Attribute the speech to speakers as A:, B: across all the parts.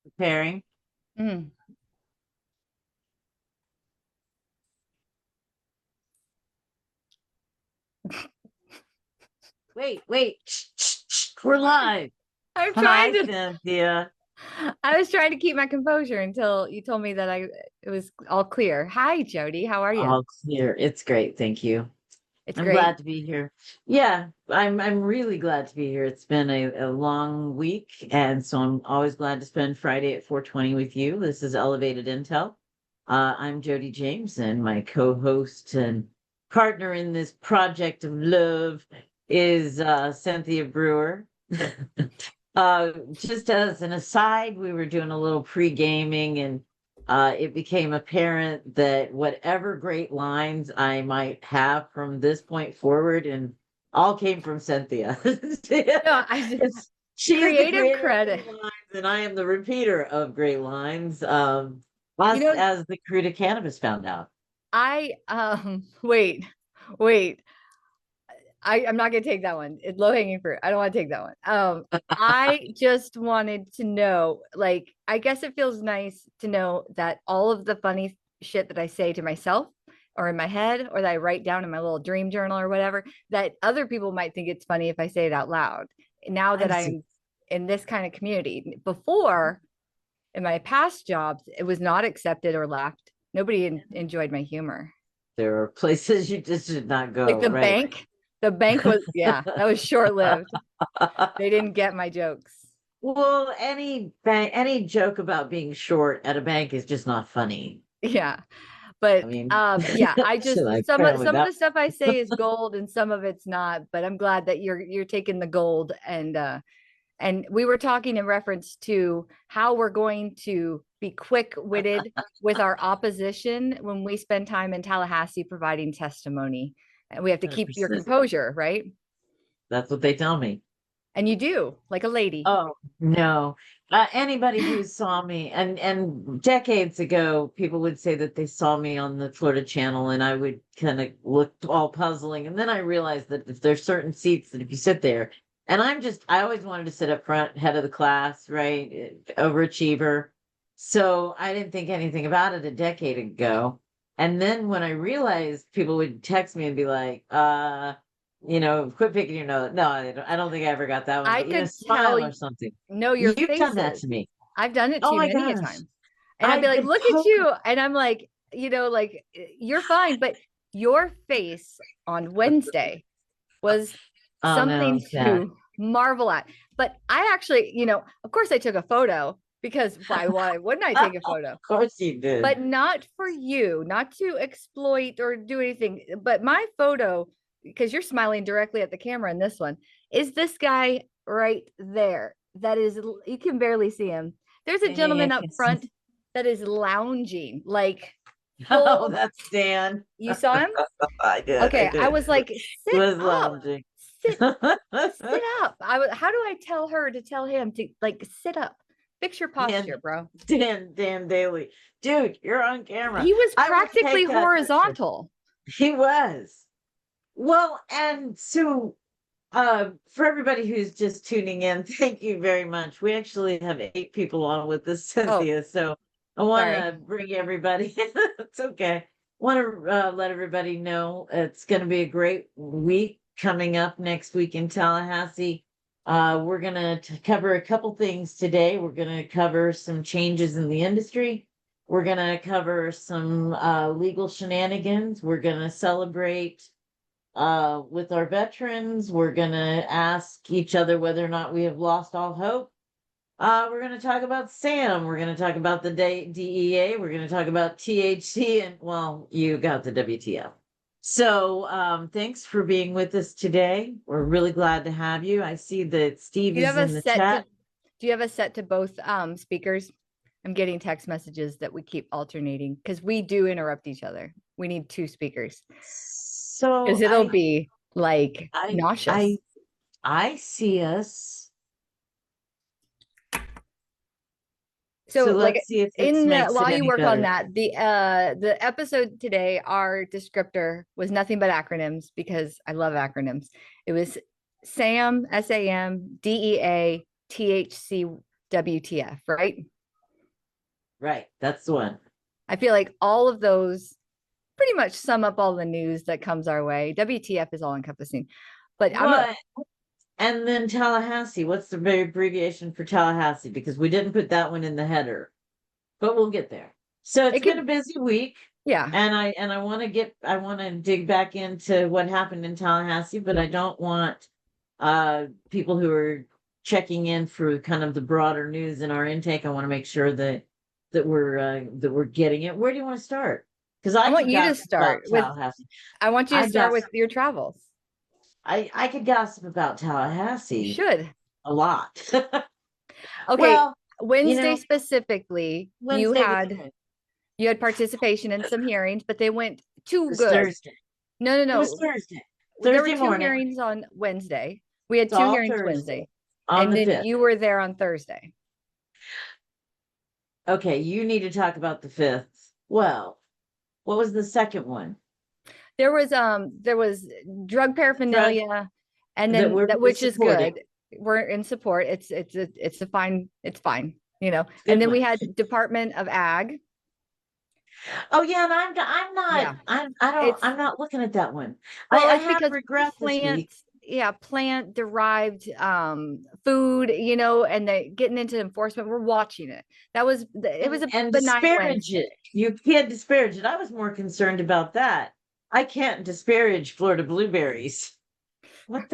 A: Preparing.
B: Mm.
A: Wait. Shh, shh, shh. We're live.
B: I'm trying
A: Hi,
B: to
A: Cynthia.
B: I was trying to keep my composure until you told me that it was all clear. Hi, Jodi. How are you?
A: All clear. It's great. Thank you.
B: It's
A: I'm
B: great.
A: glad to be here. Yeah, I'm really glad to be here. It's been a long week, and so I'm always glad to spend Friday at 4:20 with you. This is Elevated Intel. I'm Jodi James, and my co-host and partner in this project of love is Cynthia Brewer. Just as an aside, we were doing a little pre-gaming, and it became apparent that whatever great lines I might have from this point forward, and all came from Cynthia.
B: No, I
A: She is the
B: creative
A: creator of
B: credit.
A: great lines, and I am the repeater of great lines.
B: You know,
A: As the crew to Cannabis found out.
B: I wait. I'm not gonna take that one. It's low hanging fruit. I don't want to take that one. I just wanted to know, like, I guess it feels nice to know that all of the funny shit that I say to myself or in my head or that I write down in my little dream journal or whatever, that other people might think it's funny if I say it out loud. Now that
A: I'm
B: I'm in this kind of community. Before, in my past jobs, it was not accepted or laughed. Nobody enjoyed my humor.
A: There are places you just should not
B: Like
A: go, right?
B: the bank was, yeah, that was short lived. They didn't get my jokes.
A: Well, any joke about being short at a bank is just not funny.
B: Yeah.
A: I
B: But
A: mean,
B: yeah, I just
A: so like
B: some of
A: apparently
B: some of
A: that
B: the stuff I say is gold and some of it's not, but I'm glad that you're taking the gold and we were talking in reference to how we're going to be quick-witted with our opposition when we spend time in Tallahassee providing testimony. And we have to keep your
A: 100%.
B: composure, right?
A: That's what they tell me.
B: And you do, like a lady.
A: Oh, no. Anybody who saw me and decades ago, people would say that they saw me on the Florida Channel and I would kind of look all puzzling. And then I realized that if there's certain seats that if you sit there, and I always wanted to sit up front, head of the class, right? Overachiever. So I didn't think anything about it a decade ago. And then when I realized people would text me and be like, quit picking your nose. No, I don't think I ever got that one,
B: I
A: but
B: could tell
A: smile or something.
B: know your
A: You've done that
B: faces.
A: to me.
B: I've done it to
A: Oh
B: you
A: my
B: many a
A: gosh.
B: time. And I'd be
A: I've
B: like,
A: been
B: look at
A: poking.
B: you. And I'm like, like you're fine. But your face on Wednesday was
A: Oh no,
B: something
A: it's that.
B: to marvel at. But I actually, of course I took a photo because why wouldn't I take a
A: Of
B: photo?
A: course you did.
B: But not for you, not to exploit or do anything. But my photo, because you're smiling directly at the camera in this one, is this guy right there. That is, you can barely see him. There's a
A: Yeah, I
B: gentleman up
A: can see.
B: front that is lounging, like
A: Oh,
B: full.
A: that's Dan.
B: You saw him?
A: I did. I
B: Okay, I
A: did.
B: was like,
A: He
B: sit
A: was
B: up,
A: lounging.
B: sit sit up. How do I tell her to tell him to like sit up? Fix your
A: Dan,
B: posture, bro.
A: Dan Daly. Dude, you're on camera.
B: He was
A: I will
B: practically
A: take that picture.
B: horizontal.
A: He was. Well, and so for everybody who's just tuning in, thank you very much. We actually have 8 people on with this,
B: Oh,
A: Cynthia. So I want
B: sorry.
A: to bring everybody. It's okay. Want to let everybody know it's going to be a great week coming up next week in Tallahassee. We're going to cover a couple things today. We're going to cover some changes in the industry. We're going to cover some legal shenanigans. We're going to celebrate with our veterans. We're going to ask each other whether or not we have lost all hope. We're going to talk about Sam. We're going to talk about the DEA. We're going to talk about THC. And well, you got the WTF. So thanks for being with us today. We're really glad to have you. I see that Steve
B: Do you
A: is
B: have a
A: in the
B: set to
A: chat.
B: do you have a set to both speakers? I'm getting text messages that we keep alternating because we do interrupt each other. We need two speakers
A: So
B: because it'll be like
A: I,
B: nauseous.
A: I, I see us. So
B: So like
A: let's see if this
B: in the,
A: makes it
B: while you
A: any
B: work on
A: better.
B: that, the episode today, our descriptor was nothing but acronyms because I love acronyms. It was SAM, SAM, DEA, THC, WTF, right?
A: Right. That's the one.
B: I feel like all of those pretty much sum up all the news that comes our way. WTF is all encompassing. But
A: What? And then Tallahassee. What's the abbreviation for Tallahassee? Because we didn't put that one in the header, but we'll get there. So it's been a busy week.
B: Yeah.
A: And I want to dig back into what happened in Tallahassee, but I don't want people who are checking in for kind of the broader news in our intake. I want to make sure that we're getting it. Where do you want to start? Because
B: I want you to start with
A: Tallahassee.
B: I want you to start with your travels.
A: I could gossip about Tallahassee.
B: You should.
A: A lot.
B: Okay.
A: Well,
B: Wednesday specifically, you had participation in some hearings, but they went too good.
A: Thursday.
B: No.
A: It was Thursday.
B: There were two hearings on Wednesday. We had two hearings Wednesday. And then
A: 5th.
B: You were there on Thursday.
A: Okay, you need to talk about the 5th. Well, what was the second one?
B: There was drug paraphernalia, and then which is good. We're in support. It's fine. And then we had Department of Ag.
A: Oh yeah, and I'm not looking at that one. Well, I have regret this week.
B: Yeah, plant derived food, and getting into enforcement. We're watching it. It was
A: and disparage it. You can't disparage it. I was more concerned about that. I can't disparage Florida blueberries.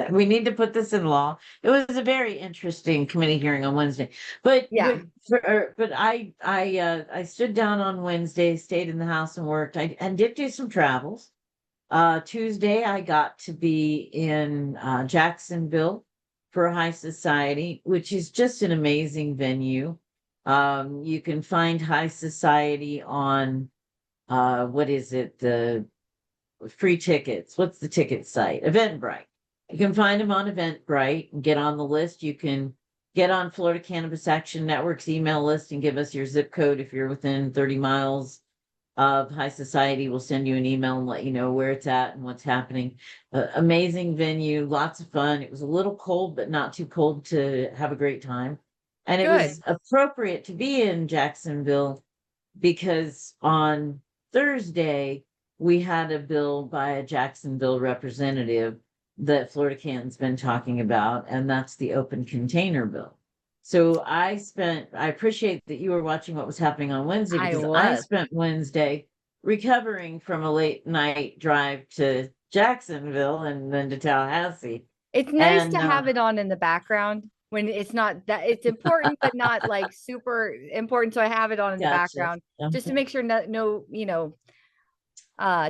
A: We need to put this in law. It was a very interesting committee hearing on Wednesday, but I stood down on Wednesday, stayed in the house and worked. I did do some travels. Tuesday, I got to be in Jacksonville for High Society, which is just an amazing venue. You can find High Society on what is it? The free tickets. What's the ticket site? Eventbrite. You can find them on Eventbrite and get on the list. You can get on Florida Cannabis Action Network's email list and give us your zip code if you're within 30 miles of High Society. We'll send you an email and let you know where it's at and what's happening. Amazing venue, lots of fun. It was a little cold, but not too cold to have a great time. And it was appropriate to be in Jacksonville because on Thursday, we had a bill by a Jacksonville representative that Florida Can's been talking about, and that's the open container bill. So I appreciate that you were watching what was happening on Wednesday, because I spent Wednesday recovering from a late night drive to Jacksonville and then to Tallahassee.
B: It's nice to have it on in the background when it's not that it's important, but not like super important. So I have it on in the background just to make sure no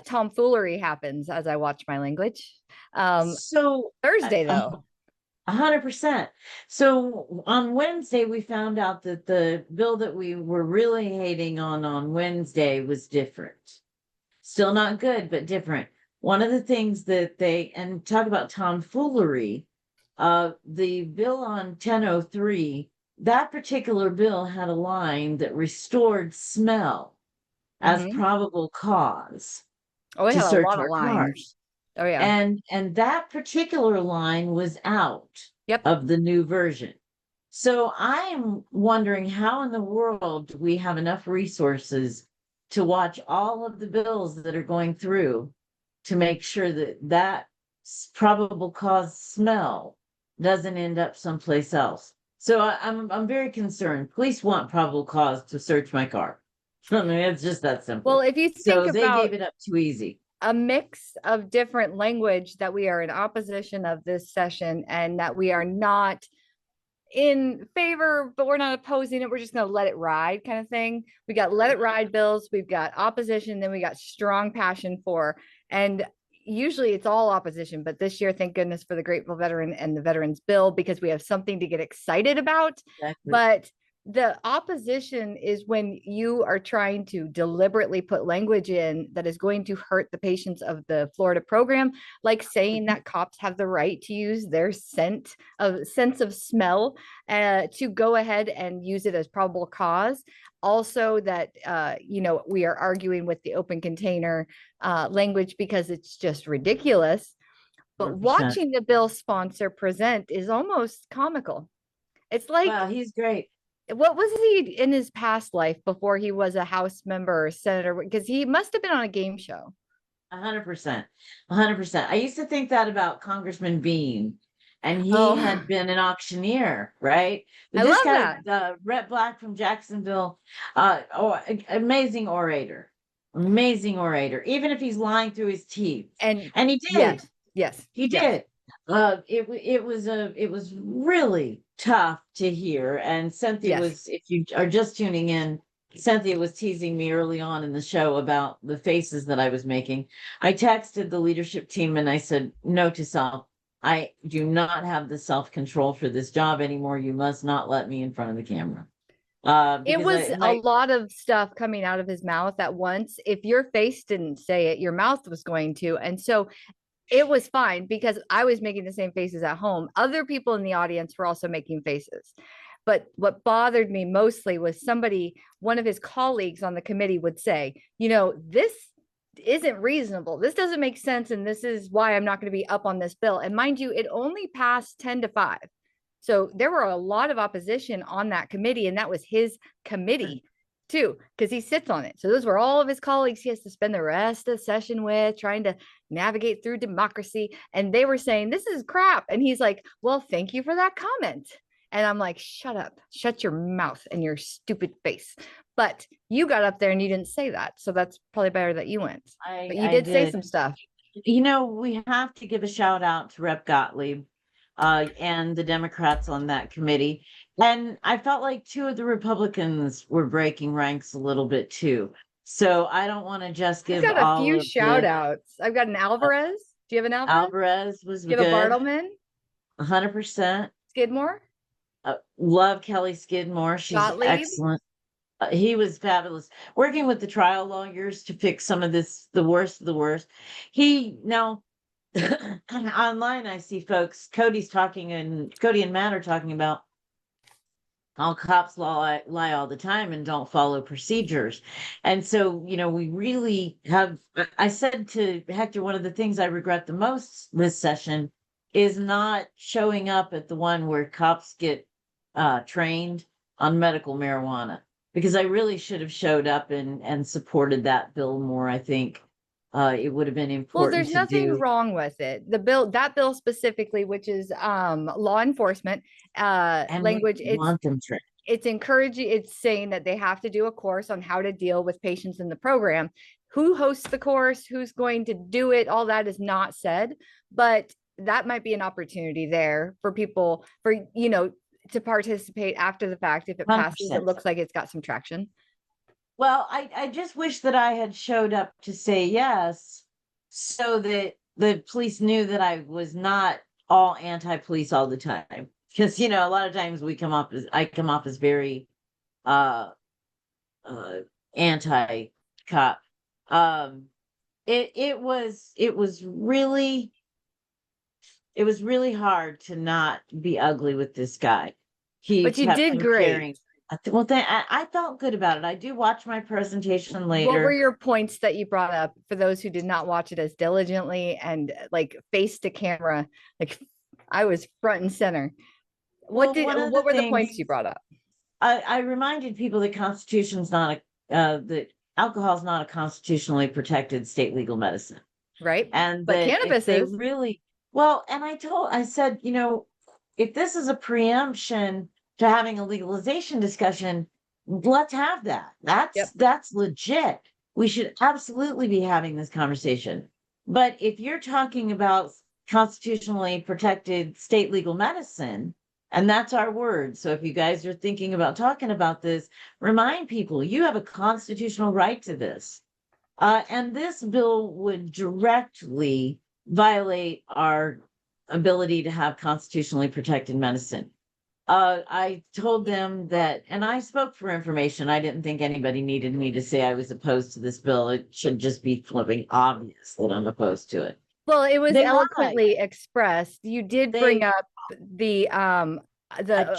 B: tomfoolery happens as I watch my language. So Thursday though.
A: 100%. So on Wednesday, we found out that the bill that we were really hating on Wednesday was different. Still not good, but different. One of the things that and talk about tomfoolery, the bill on 1003, that particular bill had a line that restored smell as probable cause
B: to search our cars. Oh yeah.
A: And that particular line was out of the new version. So I am wondering how in the world do we have enough resources to watch all of the bills that are going through to make sure that probable cause smell doesn't end up someplace else. So I'm very concerned. Police want probable cause to search my car. I mean, it's just that simple.
B: Well, if you think about,
A: they gave it up too easy.
B: A mix of different language that we are in opposition of this session and that we are not in favor, but we're not opposing it. We're just going to let it ride kind of thing. We got let it ride bills. We've got opposition. Then we got strong passion for, and usually it's all opposition, but this year, thank goodness for the Grateful Veteran and the Veterans Bill, because we have something to get excited about. Exactly. But the opposition is when you are trying to deliberately put language in that is going to hurt the patients of the Florida program, like saying that cops have the right to use their sense of smell to go ahead and use it as probable cause. Also that, we are arguing with the open container language because it's just ridiculous. But 100%. Watching the bill sponsor present is almost comical. It's like,
A: wow, he's great.
B: what was he in his past life before he was a House member or senator? Because he must have been on a game show.
A: 100%. 100%. I used to think that about Congressman Bean, and he
B: Oh,
A: had been an auctioneer, right? But
B: I
A: this
B: love
A: guy,
B: that.
A: Rhett Black from Jacksonville, amazing orator, amazing orator, even if he's lying through his teeth.
B: And
A: And he did.
B: yes, yes,
A: He
B: yes.
A: did. It was really tough to hear. And Cynthia
B: Yes.
A: was, if you are just tuning in, Cynthia was teasing me early on in the show about the faces that I was making. I texted the leadership team and I said, note to self, I do not have the self-control for this job anymore. You must not let me in front of the camera.
B: It
A: Because
B: was a
A: my
B: lot of stuff coming out of his mouth at once. If your face didn't say it, your mouth was going to. And so it was fine because I was making the same faces at home. Other people in the audience were also making faces. But what bothered me mostly was one of his colleagues on the committee would say, this isn't reasonable. This doesn't make sense. And this is why I'm not going to be up on this bill. And mind you, it only passed 10-5. So there were a lot of opposition on that committee, and that was his committee too, because he sits on it. So those were all of his colleagues he has to spend the rest of the session with, trying to navigate through democracy. And they were saying, this is crap. And he's like, well, thank you for that comment. And I'm like, shut up, shut your mouth and your stupid face. But you got up there and you didn't say that. So that's probably better that you went. But you
A: I
B: did say
A: did.
B: some stuff.
A: We have to give a shout out to Rep. Gottlieb and the Democrats on that committee. And I felt like two of the Republicans were breaking ranks a little bit too. So I don't want to just
B: I've
A: give
B: got a
A: all
B: few
A: of
B: shout outs. I've got an Alvarez. Do you have an Alvarez?
A: Alvarez was
B: Do you have a
A: good,
B: Bartleman?
A: 100%.
B: Skidmore?
A: Love Kelly Skidmore. She's
B: Gottlieb?
A: excellent. He was fabulous. Working with the trial lawyers to fix some of this, the worst of the worst. Now, online, I see folks, Cody and Matt are talking about all cops lie all the time and don't follow procedures. And so, we really have, I said to Hector, one of the things I regret the most this session is not showing up at the one where cops get trained on medical marijuana, because I really should have showed up and supported that bill more. I think it would have been
B: Well,
A: important
B: there's
A: to
B: nothing
A: do.
B: wrong with it. That bill specifically, which is law enforcement
A: And we
B: language,
A: want them trained.
B: it's encouraging, it's saying that they have to do a course on how to deal with patients in the program. Who hosts the course, who's going to do it, all that is not said, but that might be an opportunity there for people to participate after the fact. If it passes, it
A: 100%.
B: looks like it's got some traction.
A: Well, I just wish that I had showed up to say yes, so that the police knew that I was not all anti-police all the time. Because, a lot of times I come off as very uh anti-cop. Um it was really hard to not be ugly with this guy. He
B: But you
A: kept
B: did
A: comparing.
B: great.
A: I felt good about it. I do watch my presentation
B: What were
A: later.
B: your points that you brought up for those who did not watch it as diligently and like face to camera? Like I was front and center.
A: Well, one of the
B: What were the
A: things
B: points you brought up?
A: I reminded people that that alcohol is not a constitutionally protected state legal medicine.
B: Right?
A: And
B: But
A: that if
B: cannabis
A: they
B: is.
A: really, well, and I said, if this is a preemption to having a legalization discussion, let's have that.
B: Yep.
A: That's legit. We should absolutely be having this conversation. But if you're talking about constitutionally protected state legal medicine, and that's our word. So if you guys are thinking about talking about this, remind people you have a constitutional right to this. And this bill would directly violate our ability to have constitutionally protected medicine. I told them that, and I spoke for information. I didn't think anybody needed me to say I was opposed to this bill. It should just be flipping obvious that I'm opposed to it.
B: Well, it was
A: They lied.
B: eloquently expressed. You did bring up the
A: I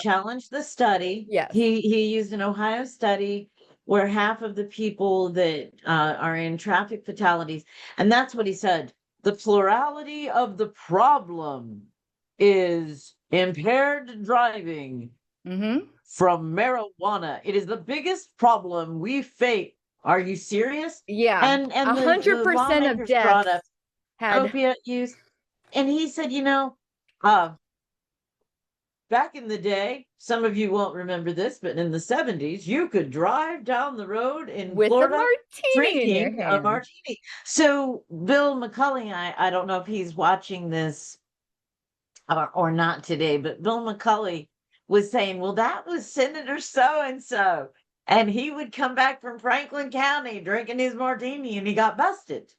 A: challenged the study.
B: yes.
A: He used an Ohio study where half of the people that are in traffic fatalities, and that's what he said. The plurality of the problem is impaired driving.
B: Mm-hmm.
A: from marijuana. It is the biggest problem we face. Are you serious?
B: Yeah,
A: And the
B: 100% of
A: lawmakers brought up
B: deaths had
A: opiate use, and he said, uh, back in the day, some of you won't remember this, but in the 70s, you could drive down the road in
B: with a
A: Florida
B: martini in your
A: drinking a
B: hand.
A: martini. So Bill McCulley, I don't know if he's watching this or not today, but Bill McCulley was saying, well, that was Senator so and so. And he would come back from Franklin County drinking his martini and he got busted.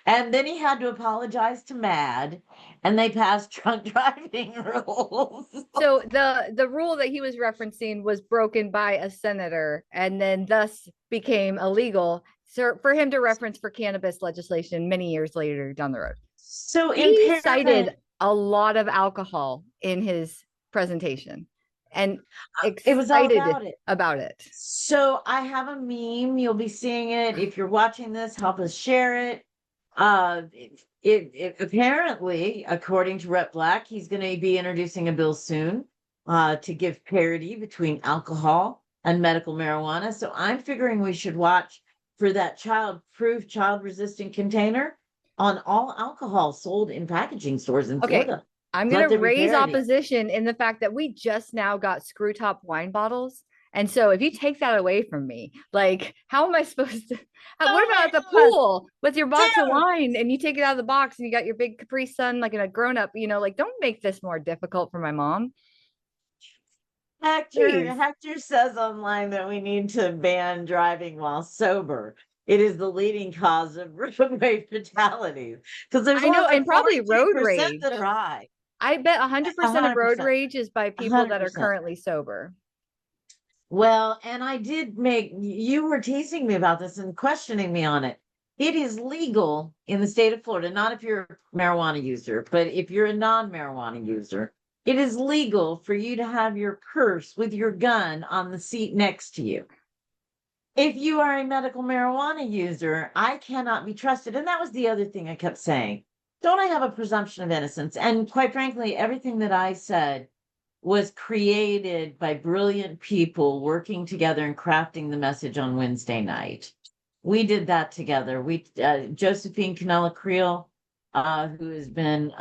A: And then he had to apologize to MAD and they passed drunk driving rules.
B: So the rule that he was referencing was broken by a senator and then thus became illegal for him to reference for cannabis legislation many years later down the road.
A: So
B: He cited a lot of alcohol in his presentation and
A: it was all
B: excited about it.
A: So I have a meme. You'll be seeing it. If you're watching this, help us share it. It apparently, according to Rep Black, he's going to be introducing a bill soon to give parity between alcohol and medical marijuana. So I'm figuring we should watch for that child-proof, child-resistant container on all alcohol sold in packaging stores in Florida.
B: I'm going to raise opposition in the fact that we just now got screw top wine bottles. And so if you take that away from me, like, how am I supposed to, what about at the pool with your box of wine and you take it out of the box and you got your big Capri Sun, like in a grown up, like, don't make this more difficult for my mom.
A: Hector says online that we need to ban driving while sober. It is the leading cause of road rage fatalities. Because there's
B: and probably road rage
A: that are high.
B: I bet 100% of road rage is by people 100%. That are currently sober.
A: Well, and you were teasing me about this and questioning me on it. It is legal in the state of Florida, not if you're a marijuana user, but if you're a non-marijuana user, it is legal for you to have your purse with your gun on the seat next to you. If you are a medical marijuana user, I cannot be trusted. And that was the other thing I kept saying. Don't I have a presumption of innocence? And quite frankly, everything that I said was created by brilliant people working together and crafting the message on Wednesday night. We did that together. Josephine Canella Creel, who has been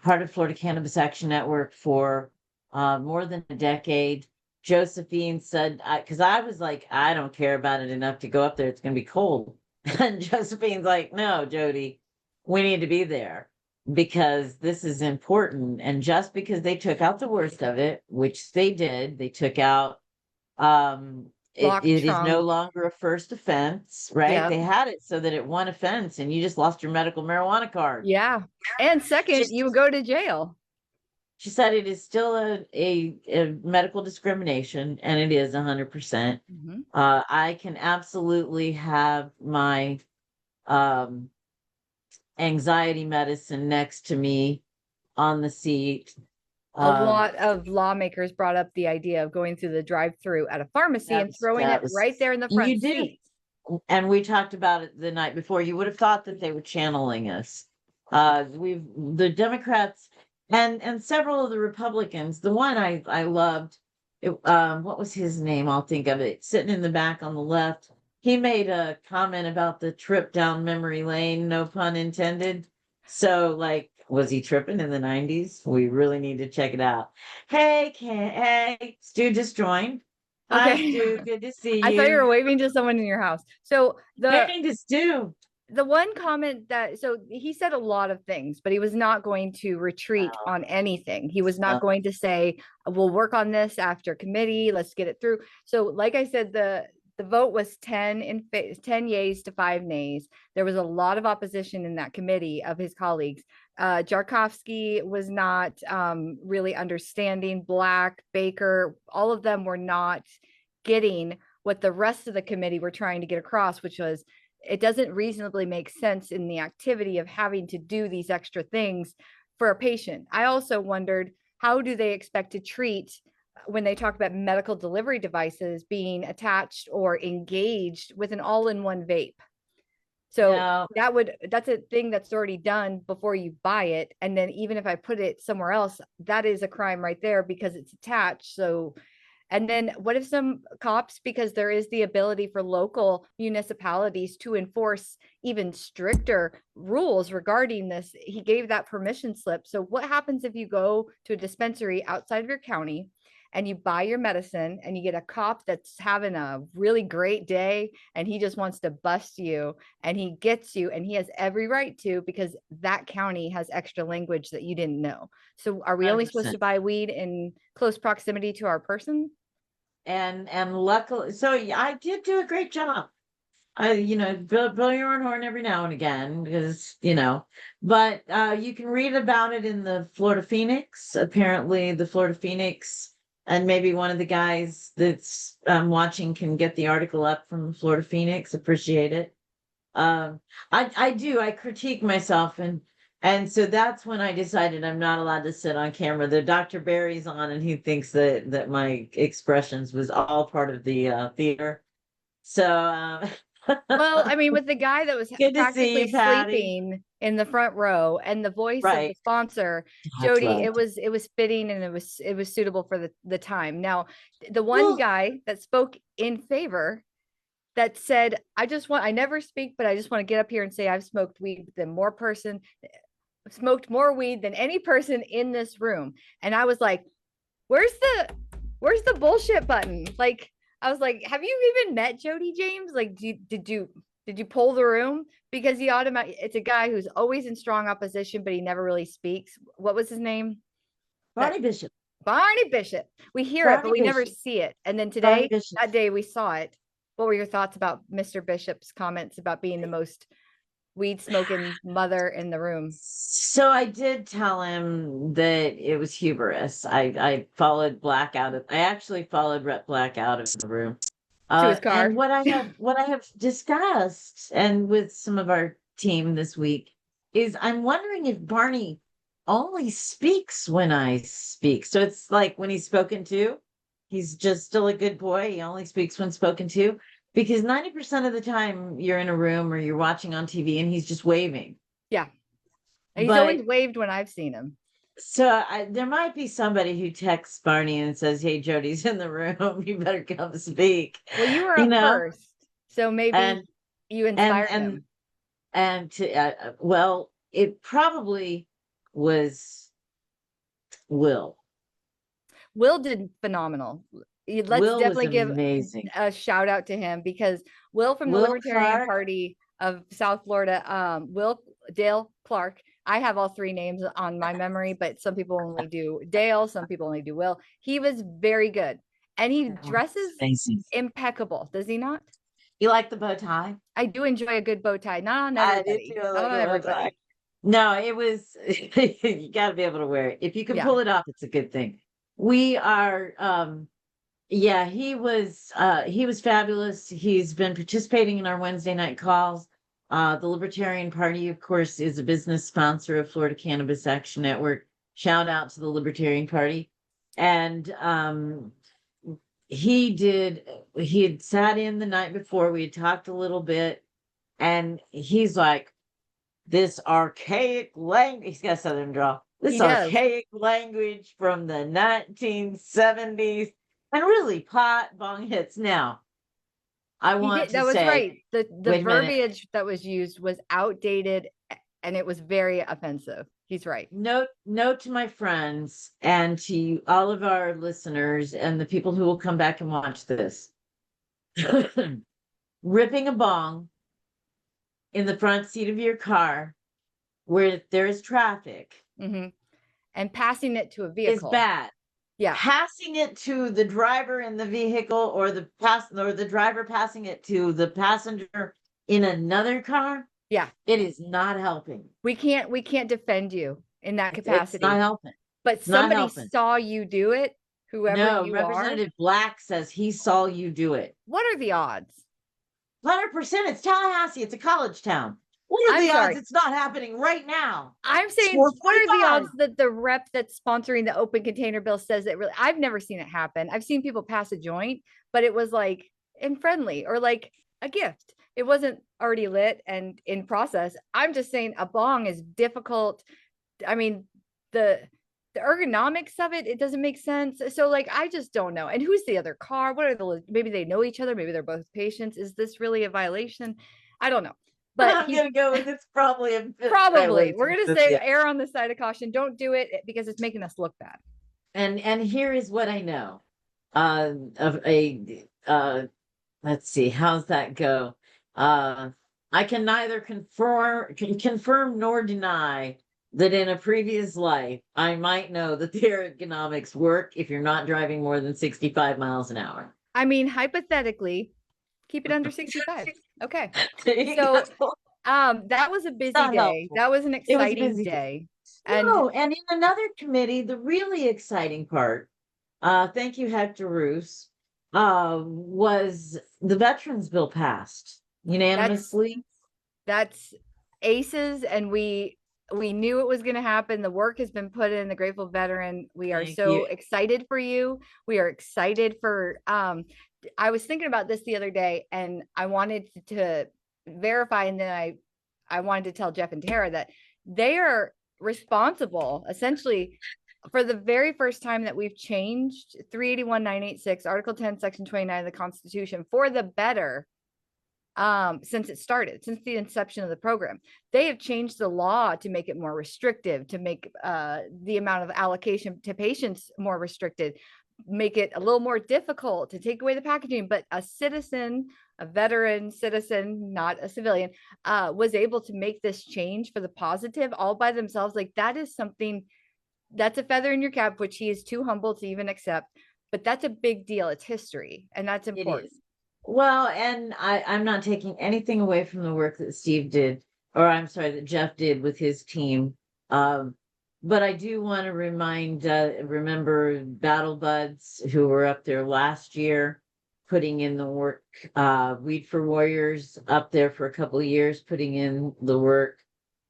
A: part of Florida Cannabis Action Network for more than a decade. Josephine said, because I was like, I don't care about it enough to go up there. It's going to be cold. And Josephine's like, no, Jodi, we need to be there because this is important. And just because they took out the worst of it, which they did, they took out, it is no longer a first offense, right? Yep. They had it so that it one offense and you just lost your medical marijuana card.
B: Yeah. And second, you would go to jail.
A: She said it is still a medical discrimination, and it is 100%. Mm-hmm. I can absolutely have my anxiety medicine next to me on the seat.
B: A lot of lawmakers brought up the idea of going through the drive-through at a pharmacy and throwing it right there in the front seat.
A: And we talked about it the night before. You would have thought that they were channeling us. The Democrats and several of the Republicans. The one I loved, what was his name? I'll think of it. Sitting in the back on the left, he made a comment about the trip down memory lane. No pun intended. So, like, was he tripping in the 90s? We really need to check it out. Hey, Stu just joined. Okay. Hi, Stu. Good to see you.
B: I thought you were waving to someone in your house. So
A: waving to Stu.
B: The one comment so he said a lot of things, but he was not going to retreat on anything. He was not going to say, we'll work on this after committee. Let's get it through. So like I said, the vote was 10 yeas to 5 nays. There was a lot of opposition in that committee of his colleagues. Jarkovsky was not really understanding. Black, Baker, all of them were not getting what the rest of the committee were trying to get across, which was, it doesn't reasonably make sense in the activity of having to do these extra things for a patient. I also wondered, how do they expect to treat when they talk about medical delivery devices being attached or engaged with an all-in-one vape? So that's a thing that's already done before you buy it. And then even if I put it somewhere else, that is a crime right there because it's attached. So And then what if some cops, because there is the ability for local municipalities to enforce even stricter rules regarding this, he gave that permission slip. So what happens if you go to a dispensary outside of your county and you buy your medicine and you get a cop that's having a really great day and he just wants to bust you and he gets you, and he has every right to, because that county has extra language that you didn't know. So are we only supposed
A: 100%.
B: to buy weed in close proximity to our person?
A: And luckily, so yeah, I did do a great job. Blow your own horn every now and again because, but you can read about it in the Florida Phoenix. Apparently, the Florida Phoenix, and maybe one of the guys that's watching can get the article up from Florida Phoenix. Appreciate it. I critique myself, and so that's when I decided I'm not allowed to sit on camera. The Dr. Barry's on, and he thinks that my expressions was all part of the theater. So
B: Well, I mean, with the guy that was
A: good to see
B: practically
A: you, Patty.
B: sleeping in the front row and the voice of the
A: Right.
B: sponsor,
A: That's
B: Jodi,
A: right.
B: it was fitting and it was suitable for the time. Now, the one
A: Well,
B: guy that spoke in favor that said, I never speak, but I just want to get up here and say I've smoked more weed than any person in this room. And I was like, where's the bullshit button? Like, I was like, have you even met Jodi James? Like, did you pull the room? Because it's a guy who's always in strong opposition, but he never really speaks. What was his name?
A: Barney Bishop.
B: Barney Bishop. We hear it, but
A: Barney
B: we never
A: Bishop.
B: see it. And then
A: Barney
B: today,
A: Bishop.
B: that day we saw it. What were your thoughts about Mr. Bishop's comments about being the most weed smoking mother in the room?
A: So I did tell him that it was hubris. I followed Black out of. I actually followed Rep Black out of the room.
B: To his
A: And
B: car.
A: what I have discussed and with some of our team this week is I'm wondering if Barney only speaks when I speak. So it's like when he's spoken to, he's just still a good boy. He only speaks when spoken to, because 90% of the time you're in a room or you're watching on TV and he's just waving.
B: Yeah. And he's
A: But
B: always waved when I've seen him.
A: so there might be somebody who texts Barney and says, "Hey, Jody's in the room. You better come speak."
B: Well, you were
A: You
B: up
A: know,
B: first, so maybe
A: and
B: you
A: and
B: inspired
A: and
B: him.
A: and to well, it probably was Will.
B: Will did phenomenal. Let's
A: Will was
B: definitely give
A: amazing.
B: a shout out to him, because Will from the
A: Will
B: Libertarian
A: Clark.
B: Party of South Florida, Will Dale Clark. I have all three names on my memory, but some people only do Dale, some people only do Will. He was very good, and he dresses
A: Amazing.
B: impeccable, does he not?
A: You like the bow tie?
B: I do enjoy a good bow tie. Not on
A: I did
B: everybody.
A: too. I
B: Not
A: like
B: on
A: a bow
B: everybody.
A: tie. No, it was. You got to be able to wear it. If you can
B: Yeah.
A: pull it off, it's a good thing. We are. Yeah, he was fabulous. He's been participating in our Wednesday night calls. The Libertarian Party, of course, is a business sponsor of Florida Cannabis Action Network. Shout out to the Libertarian Party. And he had sat in the night before, we had talked a little bit, and he's like, this archaic language, he's got a southern drawl. This
B: He does.
A: archaic language from the 1970s. And really, pot bong hits now. I want to
B: That was
A: say,
B: right. The
A: wait a minute.
B: verbiage that was used was outdated, and it was very offensive. He's right.
A: Note to my friends and to all of our listeners and the people who will come back and watch this. Ripping a bong in the front seat of your car where there is traffic
B: And passing it to a
A: is
B: vehicle
A: bad.
B: Yeah.
A: Passing it to the driver in the vehicle, or the driver passing it to the passenger in another car.
B: Yeah.
A: It is not helping.
B: We can't defend you in that capacity.
A: It's not helping.
B: But somebody saw you do it, whoever you
A: Representative
B: are.
A: Black says he saw you do it.
B: What are the odds?
A: 100%. It's Tallahassee. It's a college town. What are the odds it's not happening right now?
B: I'm saying, what are the odds that the rep that's sponsoring the open container bill says it really? I've never seen it happen. I've seen people pass a joint, but it was like in friendly or like a gift. It wasn't already lit and in process. I'm just saying a bong is difficult. I mean, the the ergonomics of it doesn't make sense. So like, I just don't know. And who's the other car? What are maybe they know each other, maybe they're both patients. Is this really a violation? I don't know. But
A: I'm gonna go with it's probably a
B: probably, we're gonna say
A: yeah.
B: err on the side of caution. Don't do it because it's making us look bad.
A: And here is what I know of a let's see, how's that go? I can neither confirm nor deny that in a previous life I might know that the ergonomics work if you're not driving more than 65 miles an hour.
B: I mean, hypothetically, keep it under 65. Okay.
A: There you
B: So
A: go.
B: that was a busy
A: Not
B: day.
A: helpful.
B: That was an
A: It was a
B: exciting
A: busy day.
B: day. And
A: No, and in another committee, the really exciting part, thank you, Hector Roos, was the Veterans Bill passed unanimously.
B: that's aces, and we knew it was going to happen. The work has been put in. The grateful veteran, we are
A: Thank
B: so
A: you.
B: excited for you. We are excited for I was thinking about this the other day, and I wanted to verify, and then I wanted to tell Jeff and Tara that they are responsible essentially for the very first time that we've changed 381-986 Article 10 Section 29 of the Constitution for the better. Since it started, since the inception of the program, they have changed the law to make it more restrictive, to make the amount of allocation to patients more restricted, make it a little more difficult to take away the packaging. But a citizen, a veteran citizen, not a civilian, was able to make this change for the positive all by themselves. Like, that is something, that's a feather in your cap, which he is too humble to even accept. But that's a big deal. It's history, and that's important.
A: It is. Well, and I'm not taking anything away from the work that Steve did, or I'm sorry, that Jeff did with his team. But I do want to remember Battle Buds who were up there last year, putting in the work. Weed for Warriors up there for a couple of years, putting in the work.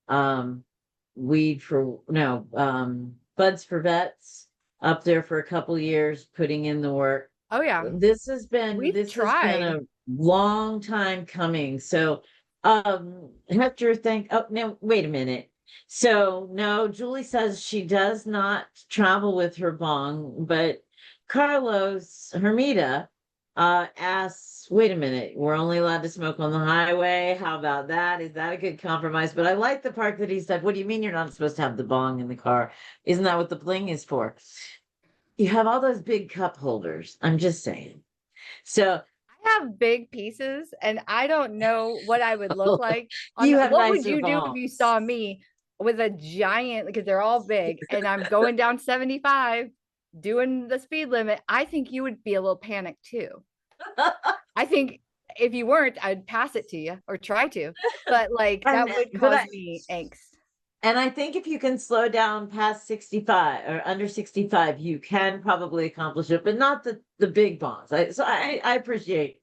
A: Buds for Vets up there for a couple of years, putting in the work.
B: Oh yeah,
A: This has been a long time coming. So Hector, no, wait a minute. So no, Julie says she does not travel with her bong, but Carlos Hermida asks, wait a minute, we're only allowed to smoke on the highway. How about that? Is that a good compromise? But I like the part that he said, what do you mean you're not supposed to have the bong in the car? Isn't that what the bling is for? You have all those big cup holders. I'm just saying. So
B: I have big pieces, and I don't know what I would look like. What would you do if you saw me with a giant, because they're all big, and I'm going down 75 doing the speed limit? I think you would be a little panicked too. I think if you weren't, I'd pass it to you or try to, but like that would cause me angst.
A: And I think if you can slow down past 65 or under 65, you can probably accomplish it, but not the big bongs. I appreciate.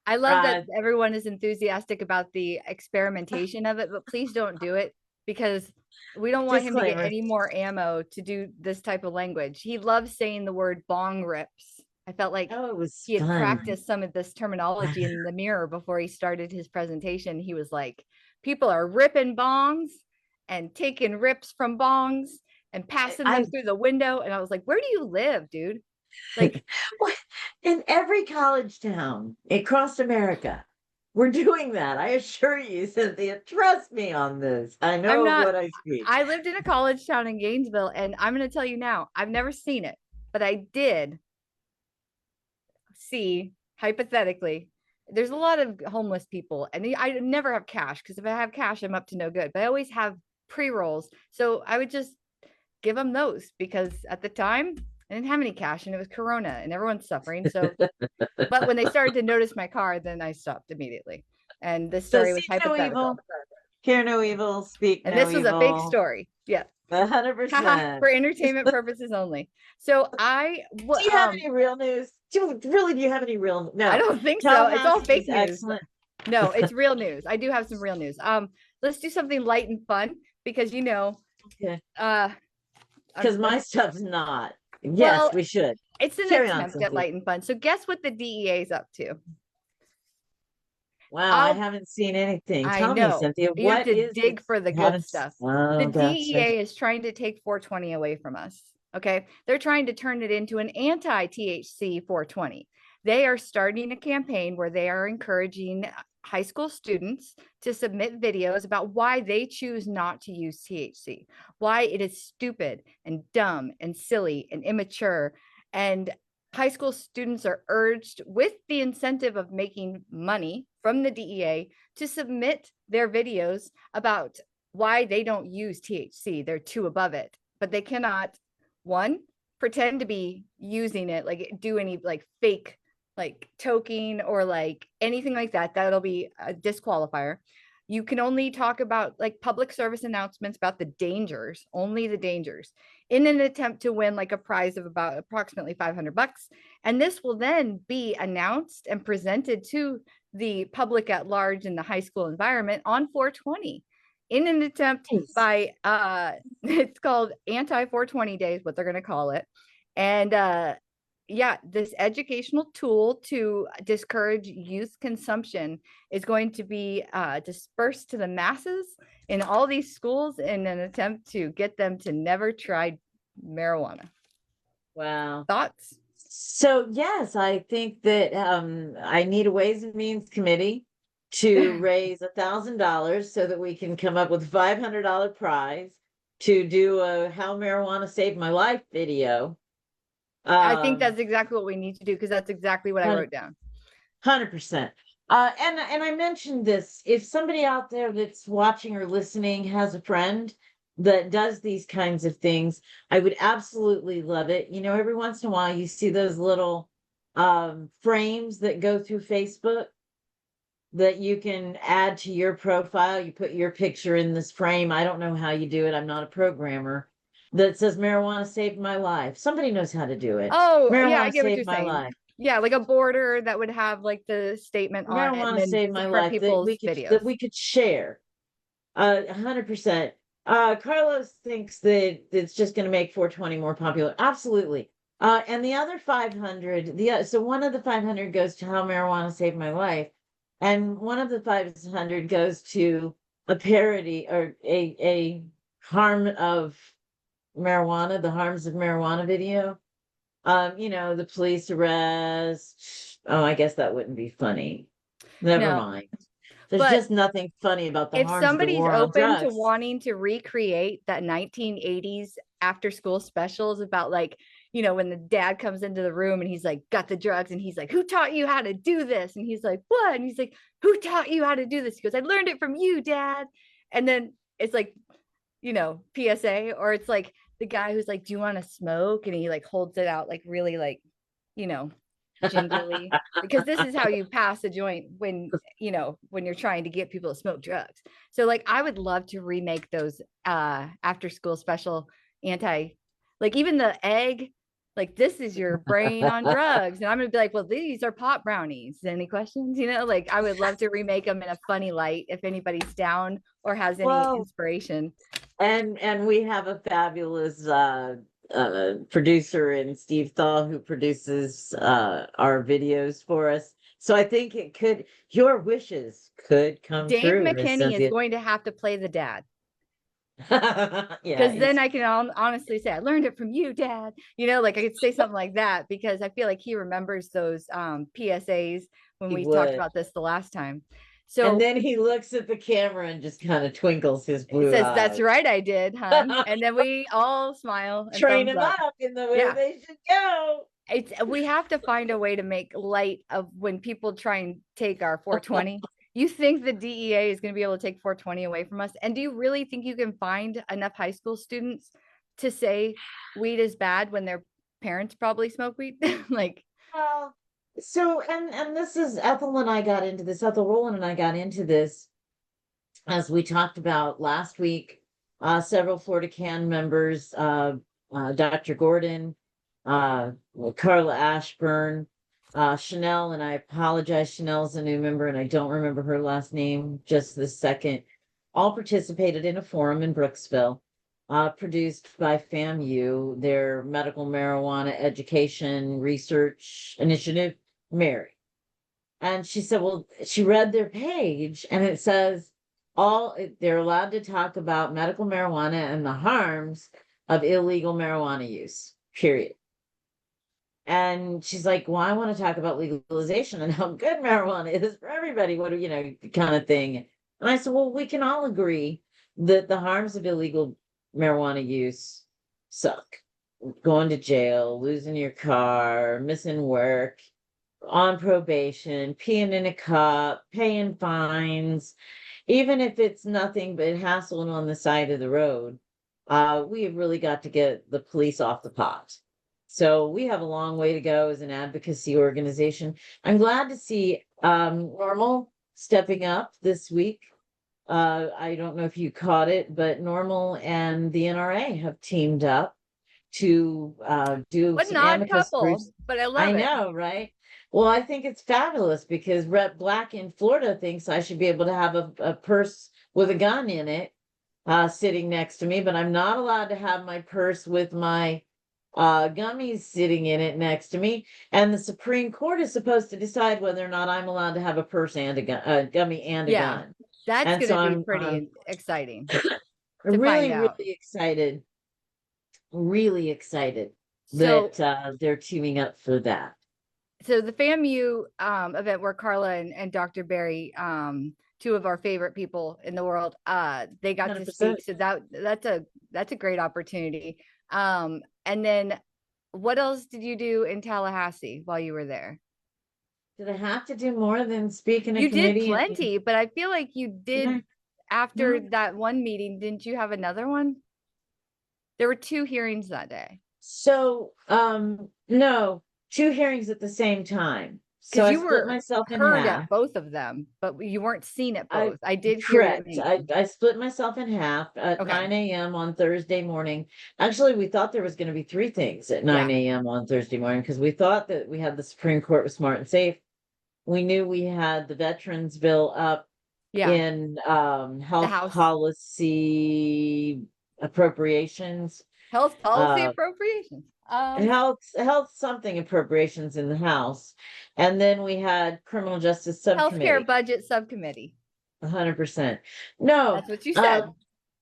B: I love that everyone is enthusiastic about the experimentation of it, but please don't do it, because we don't want him to get any more ammo to do this type of language. He loves saying the word bong rips. I felt like he had practiced some of this terminology in the mirror before he started his presentation. He was like, people are ripping bongs and taking rips from bongs and passing them through the window. And I was like, where do you live, dude? Like,
A: in every college town across America, we're doing that. I assure you, Cynthia, trust me on this. I know what I speak.
B: I lived in a college town in Gainesville, and I'm going to tell you now, I've never seen it, but I did see, hypothetically, there's a lot of homeless people, and I never have cash, because if I have cash, I'm up to no good, but I always have pre-rolls. So I would just give them those, because at the time I didn't have any cash, and it was Corona and everyone's suffering. So, but when they started to notice my car, then I stopped immediately. And this story was hypothetical.
A: Hear no evil, speak no evil.
B: And this was a fake story. Yeah.
A: 100%.
B: For entertainment purposes only. So do
A: you have any real news? Do you have any real? No,
B: I don't think so. It's all fake news. Excellent. No, it's real news. I do have some real news. Let's do something light and fun, because
A: because my stuff's not. Yes, we should.
B: It's an attempt at light and fun. So guess what the DEA is up to?
A: Wow, I
B: I'll
A: haven't seen anything.
B: I
A: Tell me,
B: know.
A: Cynthia,
B: You have
A: what
B: to
A: is
B: dig
A: this?
B: for the good
A: Haven't,
B: stuff. The
A: oh gosh.
B: DEA is trying to take 420 away from us. Okay. They're trying to turn it into an anti THC 420. They are starting a campaign where they are encouraging high school students to submit videos about why they choose not to use THC, why it is stupid and dumb and silly and immature. And high school students are urged, with the incentive of making money from the DEA, to submit their videos about why they don't use THC. They're too above it, but they cannot, one, pretend to be using it, like do any like fake like toking or like anything like that. That'll be a disqualifier. You can only talk about like public service announcements about the dangers, only the dangers, in an attempt to win like a prize of about approximately $500. And this will then be announced and presented to the public at large in the high school environment on 420 in an attempt
A: Nice.
B: by it's called anti 420 days, what they're going to call it. And yeah, this educational tool to discourage youth consumption is going to be dispersed to the masses in all these schools in an attempt to get them to never try marijuana.
A: Wow.
B: Thoughts?
A: So yes, I think that I need a Ways and Means Committee to raise $1,000 so that we can come up with $500 prize to do a How Marijuana Saved My Life video.
B: I think
A: Um,
B: that's exactly what we need to do because that's exactly what I wrote down.
A: 100%. And I mentioned this. If somebody out there that's watching or listening has a friend that does these kinds of things, I would absolutely love it. You know, every once in a while you see those little frames that go through Facebook that you can add to your profile. You put your picture in this frame. I don't know how you do it. I'm not a programmer. That says marijuana saved my life. Somebody knows how to do it.
B: Oh, yeah, I
A: Marijuana
B: get what you're
A: saved my
B: saying.
A: life.
B: Yeah, like a border that would have like the statement on it and
A: Marijuana
B: then
A: saved my
B: for
A: life
B: people's
A: that
B: videos.
A: we could share. 100%. Carlos thinks that it's just going to make 420 more popular. Absolutely. And the other 500, so one of the 500 goes to How Marijuana Saved My Life, and one of the 500 goes to a parody or a harm of marijuana, the harms of marijuana video. You know, the police arrest. Oh, I guess that wouldn't be funny. Never
B: No,
A: mind. There's
B: but
A: just nothing funny about the
B: if
A: harms of the
B: somebody's
A: war on
B: open to
A: drugs.
B: wanting to recreate that 1980s after school specials about like, you know, when the dad comes into the room and he's like, got the drugs, and he's like, who taught you how to do this? And he's like, what? And he's like, who taught you how to do this? He goes, I learned it from you, dad. And then it's like, you know, PSA, or it's like the guy who's like, do you want to smoke? And he like holds it out like really like, you know, gingerly, because this is how you pass a joint when, you know, when you're trying to get people to smoke drugs. So like I would love to remake those after school special anti, like even the egg, like this is your brain on drugs, and I'm gonna be like, well, these are pot brownies, any questions, you know, like I would love to remake them in a funny light if anybody's down or has any
A: Well,
B: inspiration.
A: and we have a fabulous producer in Steve Thal who produces our videos for us. So I think your wishes could come
B: Dave
A: true, Miss
B: McKinney is
A: Cynthia.
B: going to have to play the dad,
A: Yeah,
B: because then I can honestly say I learned it from you, dad. You know, like I could say something like that because I feel like he remembers those PSAs when
A: he
B: we talked
A: would.
B: about this the last time.
A: And
B: So
A: then he looks at the camera and just kind of twinkles his
B: it
A: blue
B: says, that's
A: eyes.
B: right, I did, hun. And then we all smile and
A: Train
B: thumbs
A: him
B: up.
A: up in the way
B: Yeah.
A: they should go.
B: It's we have to find a way to make light of when people try and take our 420. You think the DEA is going to be able to take 420 away from us? And do you really think you can find enough high school students to say weed is bad when their parents probably smoke weed? Like,
A: Well, so and this is Ethel and I got into this. Ethel Rowland and I got into this as we talked about last week. Several Florida Can members, Dr. Gordon, Carla Ashburn, Chanel, and I apologize. Chanel's a new member, and I don't remember her last name just this second. All participated in a forum in Brooksville, produced by FAMU, their medical marijuana education research initiative, Mary. And she said, well, she read their page and it says they're allowed to talk about medical marijuana and the harms of illegal marijuana use, period. And she's like, well, I want to talk about legalization and how good marijuana is for everybody, kind of thing. And I said, well, we can all agree that the harms of illegal marijuana use suck. Going to jail, losing your car, missing work, on probation, peeing in a cup, paying fines, even if it's nothing but hassling on the side of the road. We have really got to get the police off the pot. So we have a long way to go as an advocacy organization. I'm glad to see Normal stepping up this week. I don't know if you caught it, but Normal and the NRA have teamed up to do
B: What
A: some
B: an odd
A: amicus
B: couple,
A: briefs.
B: but I
A: I
B: love it.
A: know, right? Well, I think it's fabulous because Rep Black in Florida thinks I should be able to have a purse with a gun in it sitting next to me, but I'm not allowed to have my purse with my gummies sitting in it next to me. And the Supreme Court is supposed to decide whether or not I'm allowed to have a purse and a gummy and a
B: Yeah,
A: gun.
B: that's
A: And
B: going
A: so
B: to be
A: I'm
B: pretty exciting
A: really,
B: find out.
A: really excited
B: So,
A: that they're teaming up for that.
B: so the FAMU event where Carla and Dr. Barry, two of our favorite people in the world, they got to
A: 100%.
B: speak. So that's a great opportunity. And then what else did you do in Tallahassee while you were there?
A: Did I have to do more than speak in a
B: You did
A: committee?
B: plenty, but I feel like you did after
A: No.
B: that one meeting. Didn't you have another one? There were 2 hearings that day.
A: So, no, 2 hearings at the same time. So
B: Because
A: I
B: you
A: split
B: were
A: myself in
B: heard
A: half.
B: at both of them, but you weren't seen at
A: I
B: both. I did hear your
A: correct.
B: name.
A: I split myself in half at
B: Okay.
A: 9 a.m. on Thursday morning. Actually, we thought there was going to be 3 things at 9 a.m. on Thursday morning because we thought that we had the Supreme Court with Smart and Safe. We knew we had the Veterans Bill up
B: Yeah.
A: in health
B: House.
A: policy appropriations.
B: Health policy appropriations.
A: Health something appropriations in the House. And then we had criminal justice subcommittee.
B: Healthcare budget subcommittee.
A: 100%. No,
B: That's what you said.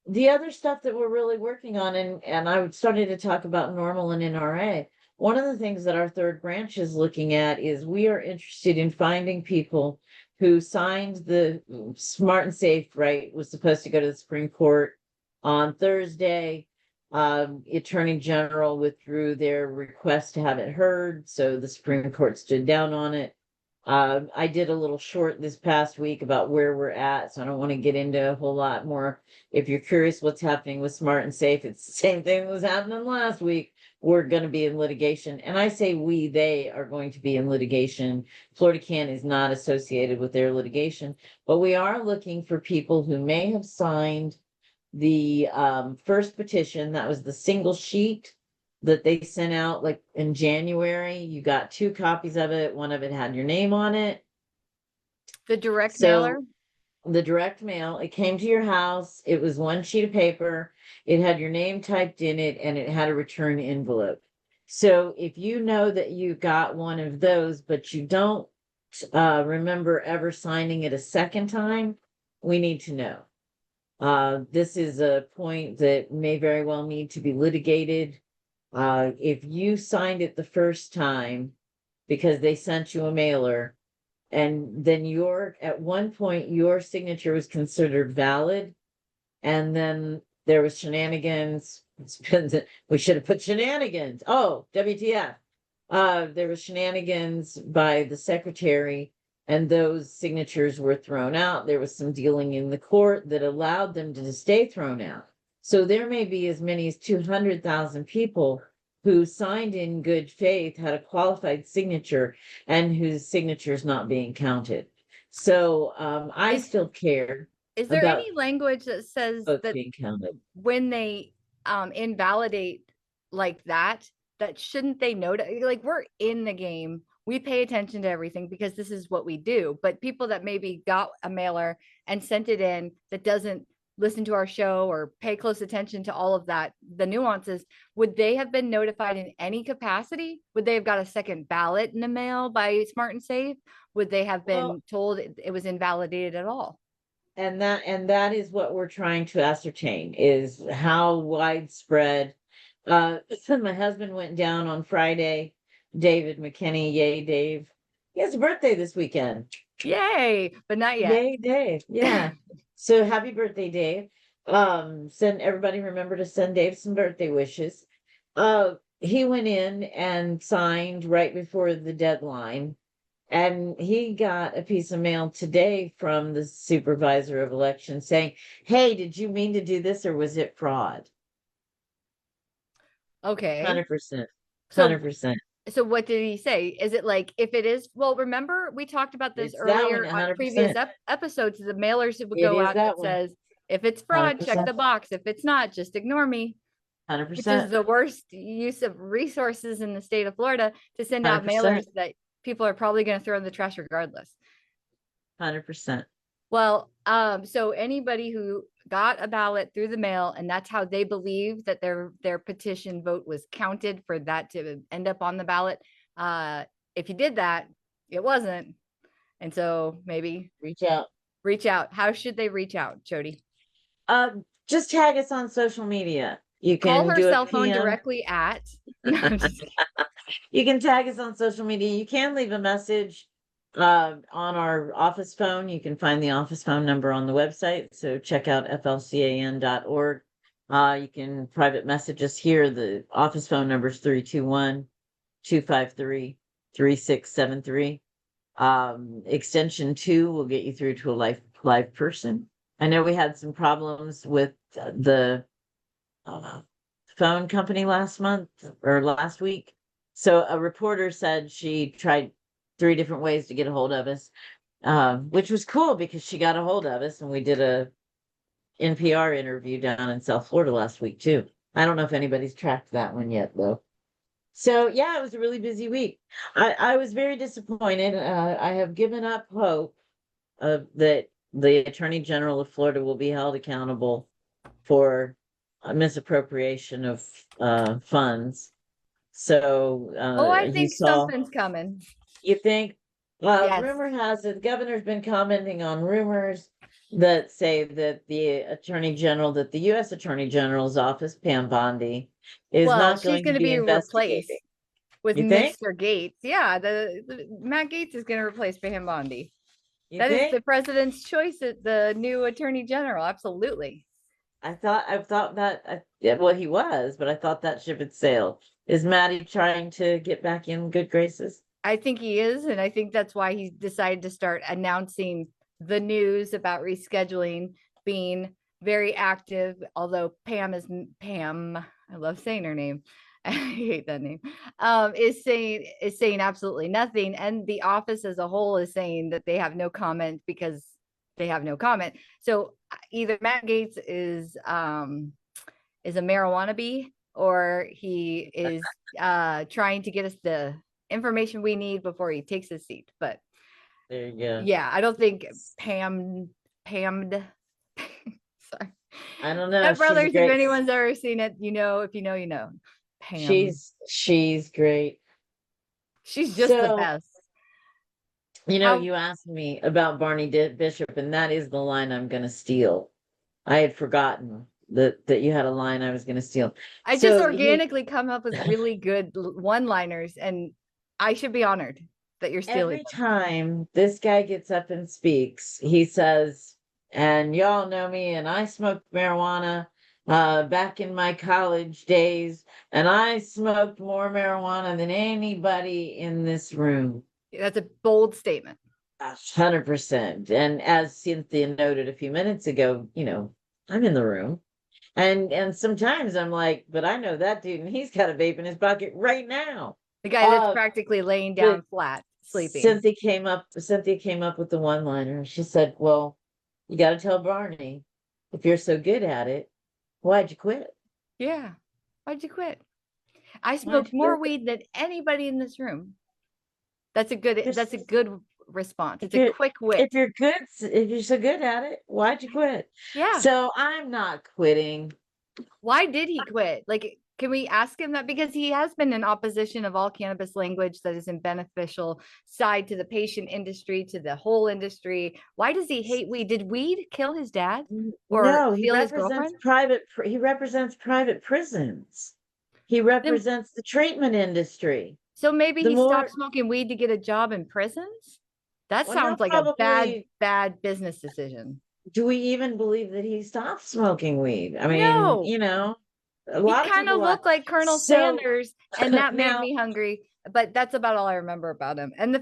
A: The other stuff that we're really working on, and I started to talk about Normal and NRA. One of the things that our third branch is looking at is we are interested in finding people who signed the Smart and Safe, right, was supposed to go to the Supreme Court on Thursday. Attorney General withdrew their request to have it heard, so the Supreme Court stood down on it. I did a little short this past week about where we're at, so I don't want to get into a whole lot more. If you're curious what's happening with Smart and Safe, it's the same thing that was happening last week. We're going to be in litigation. And I say they are going to be in litigation. Florida Can is not associated with their litigation, but we are looking for people who may have signed the first petition. That was the single sheet that they sent out like in January. You got 2 copies of it. One of it had your name on it.
B: The direct mailer?
A: The direct mail, it came to your house. It was 1 sheet of paper. It had your name typed in it and it had a return envelope. So if you know that you got one of those, but you don't remember ever signing it a second time, we need to know. This is a point that may very well need to be litigated. If you signed it the first time because they sent you a mailer, and then at one point your signature was considered valid, and then there was shenanigans. We should have put shenanigans. Oh, WTF. There was shenanigans by the secretary, and those signatures were thrown out. There was some dealing in the court that allowed them to stay thrown out. So there may be as many as 200,000 people who signed in good faith, had a qualified signature, and whose signature is not being counted. So I still care.
B: Is there
A: about
B: any language that says that
A: being counted
B: when they invalidate like that shouldn't they note? Like, we're in the game. We pay attention to everything because this is what we do. But people that maybe got a mailer and sent it in that doesn't listen to our show or pay close attention to all of that, the nuances, would they have been notified in any capacity? Would they have got a second ballot in the mail by Smart and Safe? would they have been
A: Well,
B: told it was invalidated at all?
A: and that is what we're trying to ascertain, is how widespread. My husband went down on Friday. David McKinney, yay, Dave. He has a birthday this weekend.
B: Yay, but not yet.
A: Yay, Dave. Yeah. So happy birthday, Dave. Send everybody, remember to send Dave some birthday wishes. He went in and signed right before the deadline, and he got a piece of mail today from the supervisor of elections saying, "Hey, did you mean to do this, or was it fraud?"
B: Okay.
A: 100%.
B: So
A: 100%.
B: so what did he say? Is it like, if it is, well, remember we talked about this
A: It's that one,
B: earlier on previous
A: 100%.
B: episodes, the mailers that would
A: It
B: go
A: is
B: out that
A: that one.
B: says, if it's fraud, check
A: 100%.
B: the box. If it's not, just ignore me. Which is
A: 100%.
B: the worst use of resources in the state of Florida, to send out
A: 100%.
B: mailers that people are probably going to throw in the trash regardless.
A: 100%.
B: Well, so anybody who got a ballot through the mail, and that's how they believe that their petition vote was counted for that to end up on the ballot. If you did that, it wasn't. And so maybe
A: Reach out.
B: How should they reach out, Jodi?
A: Just tag us on social media. You
B: Call
A: can
B: her
A: do a
B: cell phone
A: PM.
B: directly at. No, I'm just kidding.
A: You can tag us on social media. You can leave a message on our office phone. You can find the office phone number on the website. So check out flcan.org. You can private message us here. The office phone number is 321-253-3673. Extension 2 will get you through to a live person. I know we had some problems with the phone company last week. So a reporter said she tried 3 different ways to get a hold of us, which was cool because she got a hold of us, and we did a NPR interview down in South Florida last week too. I don't know if anybody's tracked that one yet though. So yeah, it was a really busy week. I was very disappointed. I have given up hope that the Attorney General of Florida will be held accountable for a misappropriation of funds. So
B: I
A: you
B: think
A: saw,
B: something's coming.
A: you think,
B: Yes.
A: rumor has it, the governor's been commenting on rumors that say that the U.S. Attorney General's office, Pam Bondi, is not
B: she's
A: going to
B: going to
A: be
B: be replaced
A: investigating.
B: with
A: You think?
B: Mr. Gates. Yeah, the Matt Gates is going to replace Pam Bondi.
A: You
B: That is
A: think?
B: the president's choice at the new attorney general. Absolutely.
A: I thought that, yeah, well, he was, but I thought that ship had sailed. Is Maddie trying to get back in good graces?
B: I think he is, and I think that's why he decided to start announcing the news about rescheduling, being very active. Although Pam, I love saying her name. I hate that name. Is saying absolutely nothing, and the office as a whole is saying that they have no comment because they have no comment. So either Matt Gates is a marijuana bee, or he is trying to get us the information we need before he takes his seat. But
A: There you go.
B: yeah, I don't think Pammed. Sorry.
A: I don't know.
B: Step Brothers,
A: She's
B: if anyone's ever seen it, you know. If you know, you know. Pam.
A: She's great.
B: She's just the
A: So,
B: best.
A: you asked me about Barney Bishop, and that is the line I'm going to steal. I had forgotten that you had a line I was going to steal.
B: I just organically come up with really good one-liners, and I should be honored that you're stealing
A: Every time this guy gets up and speaks, he says, and y'all know me, and I smoked marijuana back in my college days, and I smoked more marijuana than anybody in this room.
B: That's a bold statement.
A: 100%. And as Cynthia noted a few minutes ago, I'm in the room. And sometimes I'm like, but I know that dude, and he's got a vape in his pocket right now.
B: The guy that's practically laying down flat, sleeping.
A: Cynthia came up with the one-liner. She said, well, you got to tell Barney, if you're so good at it, why'd you quit?
B: Yeah. Why'd you quit? I smoked more weed than anybody in this room. That's a good response. It's a quick wit.
A: If you're so good at it, why'd you quit?
B: Yeah.
A: So I'm not quitting.
B: Why did he quit? Like, Can we ask him that? Because he has been in opposition of all cannabis language that is in beneficial side to the patient industry, to the whole industry. Why does he hate weed? Did weed kill his dad or
A: No,
B: steal his girlfriend?
A: he represents private prisons. He
B: Then,
A: represents the treatment industry.
B: so maybe
A: The
B: he stopped
A: more,
B: smoking weed to get a job in prisons? That
A: well, no,
B: sounds like a bad,
A: probably,
B: bad business decision.
A: do we even believe that he stopped smoking weed? I mean,
B: No,
A: a
B: he
A: lot of
B: kind of
A: people are.
B: looked like Colonel
A: So
B: Sanders, and that made
A: now,
B: me hungry. But that's about all I remember about him. And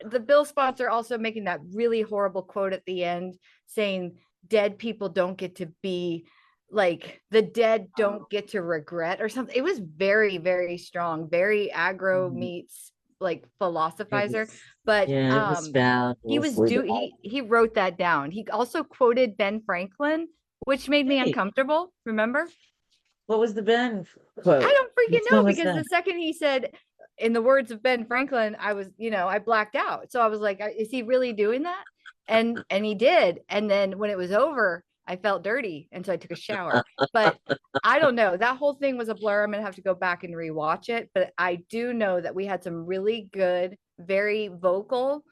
B: the bill sponsor also making that really horrible quote at the end saying dead people don't get to be like the dead don't get to regret or something. It was very, very strong, very aggro
A: Mhm.
B: meets like
A: It
B: philosophizer.
A: was,
B: But
A: yeah, it was bad.
B: he was he wrote that down. He also quoted Ben Franklin, which made me
A: Hey,
B: uncomfortable. Remember?
A: what was the Ben
B: I
A: quote?
B: don't freaking
A: Which
B: know
A: one was
B: because
A: that?
B: the second he said, in the words of Ben Franklin, I was, I blacked out. So I was like, is he really doing that? And he did. And then when it was over, I felt dirty, and so I took a shower. But I don't know. That whole thing was a blur. I'm gonna have to go back and rewatch it. But I do know that we had some really good, very vocal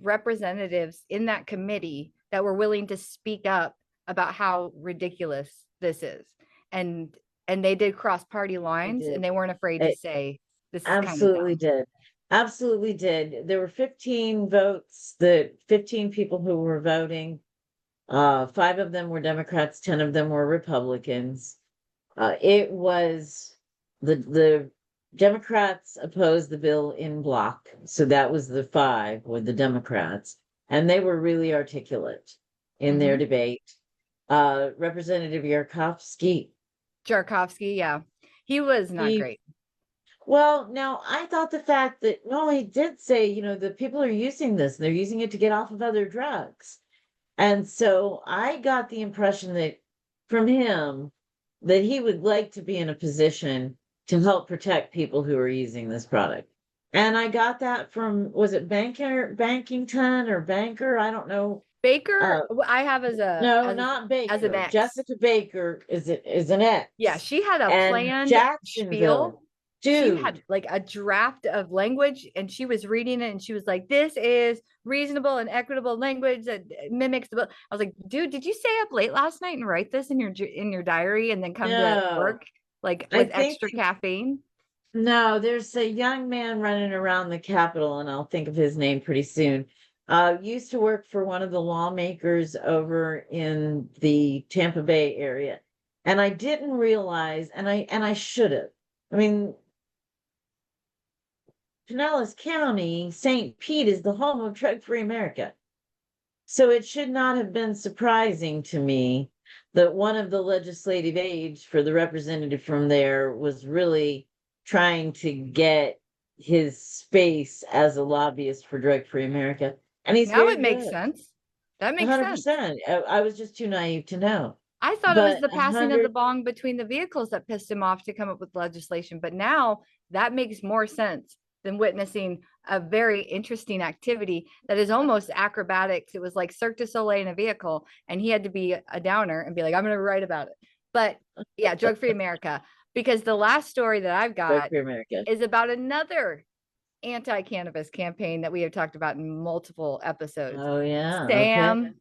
B: representatives in that committee that were willing to speak up about how ridiculous this is. And and they did cross party
A: They
B: lines,
A: did.
B: and they weren't afraid to
A: It
B: say this is kind of
A: absolutely
B: dumb.
A: did. Absolutely did. There were 15 votes, the 15 people who were voting. Five of them were Democrats, 10 of them were Republicans. It was the Democrats opposed the bill in block. So that was the five with the Democrats. And they were really articulate in their
B: Mm-hmm.
A: debate. Representative Yarkovsky,
B: Jarkovsky, yeah, he was not
A: he,
B: great.
A: well, now I thought the fact that, no, he did say, the people are using this, they're using it to get off of other drugs. And so I got the impression that from him that he would like to be in a position to help protect people who are using this product. And I got that from, was it Bankington or Banker? I don't know.
B: Baker,
A: Uh,
B: I have as a
A: no, not
B: as an
A: Baker.
B: ex.
A: Jessica Baker is an
B: Yeah,
A: ex.
B: she had a
A: And
B: planned spiel.
A: Jacksonville,
B: She had
A: dude.
B: like a draft of language, and she was reading it, and she was like, "This is reasonable and equitable language that mimics the book." I was like, "Dude, did you stay up late last night and write this in your diary, and then come to
A: No,
B: work like
A: I
B: with
A: think
B: extra caffeine?"
A: no, there's a young man running around the Capitol, and I'll think of his name pretty soon. Used to work for one of the lawmakers over in the Tampa Bay area. And I didn't realize, and I should have. I mean, Pinellas County, St. Pete is the home of Drug-Free America. So it should not have been surprising to me that one of the legislative aides for the representative from there was really trying to get his space as a lobbyist for Drug-Free America. And he's
B: Now
A: very
B: it makes
A: good.
B: sense. That makes sense.
A: 100%. I was just too naive to know.
B: I thought it was
A: But
B: the
A: a
B: passing of the
A: hundred,
B: bong between the vehicles that pissed him off to come up with legislation. But now that makes more sense than witnessing a very interesting activity that is almost acrobatics. It was like Cirque du Soleil in a vehicle, and he had to be a downer and be like, I'm going to write about it. But yeah, Drug Free America, because the last story that I've got
A: Drug-Free America.
B: is about another anti-cannabis campaign that we have talked about in multiple episodes.
A: Oh, yeah. Okay.
B: Sam,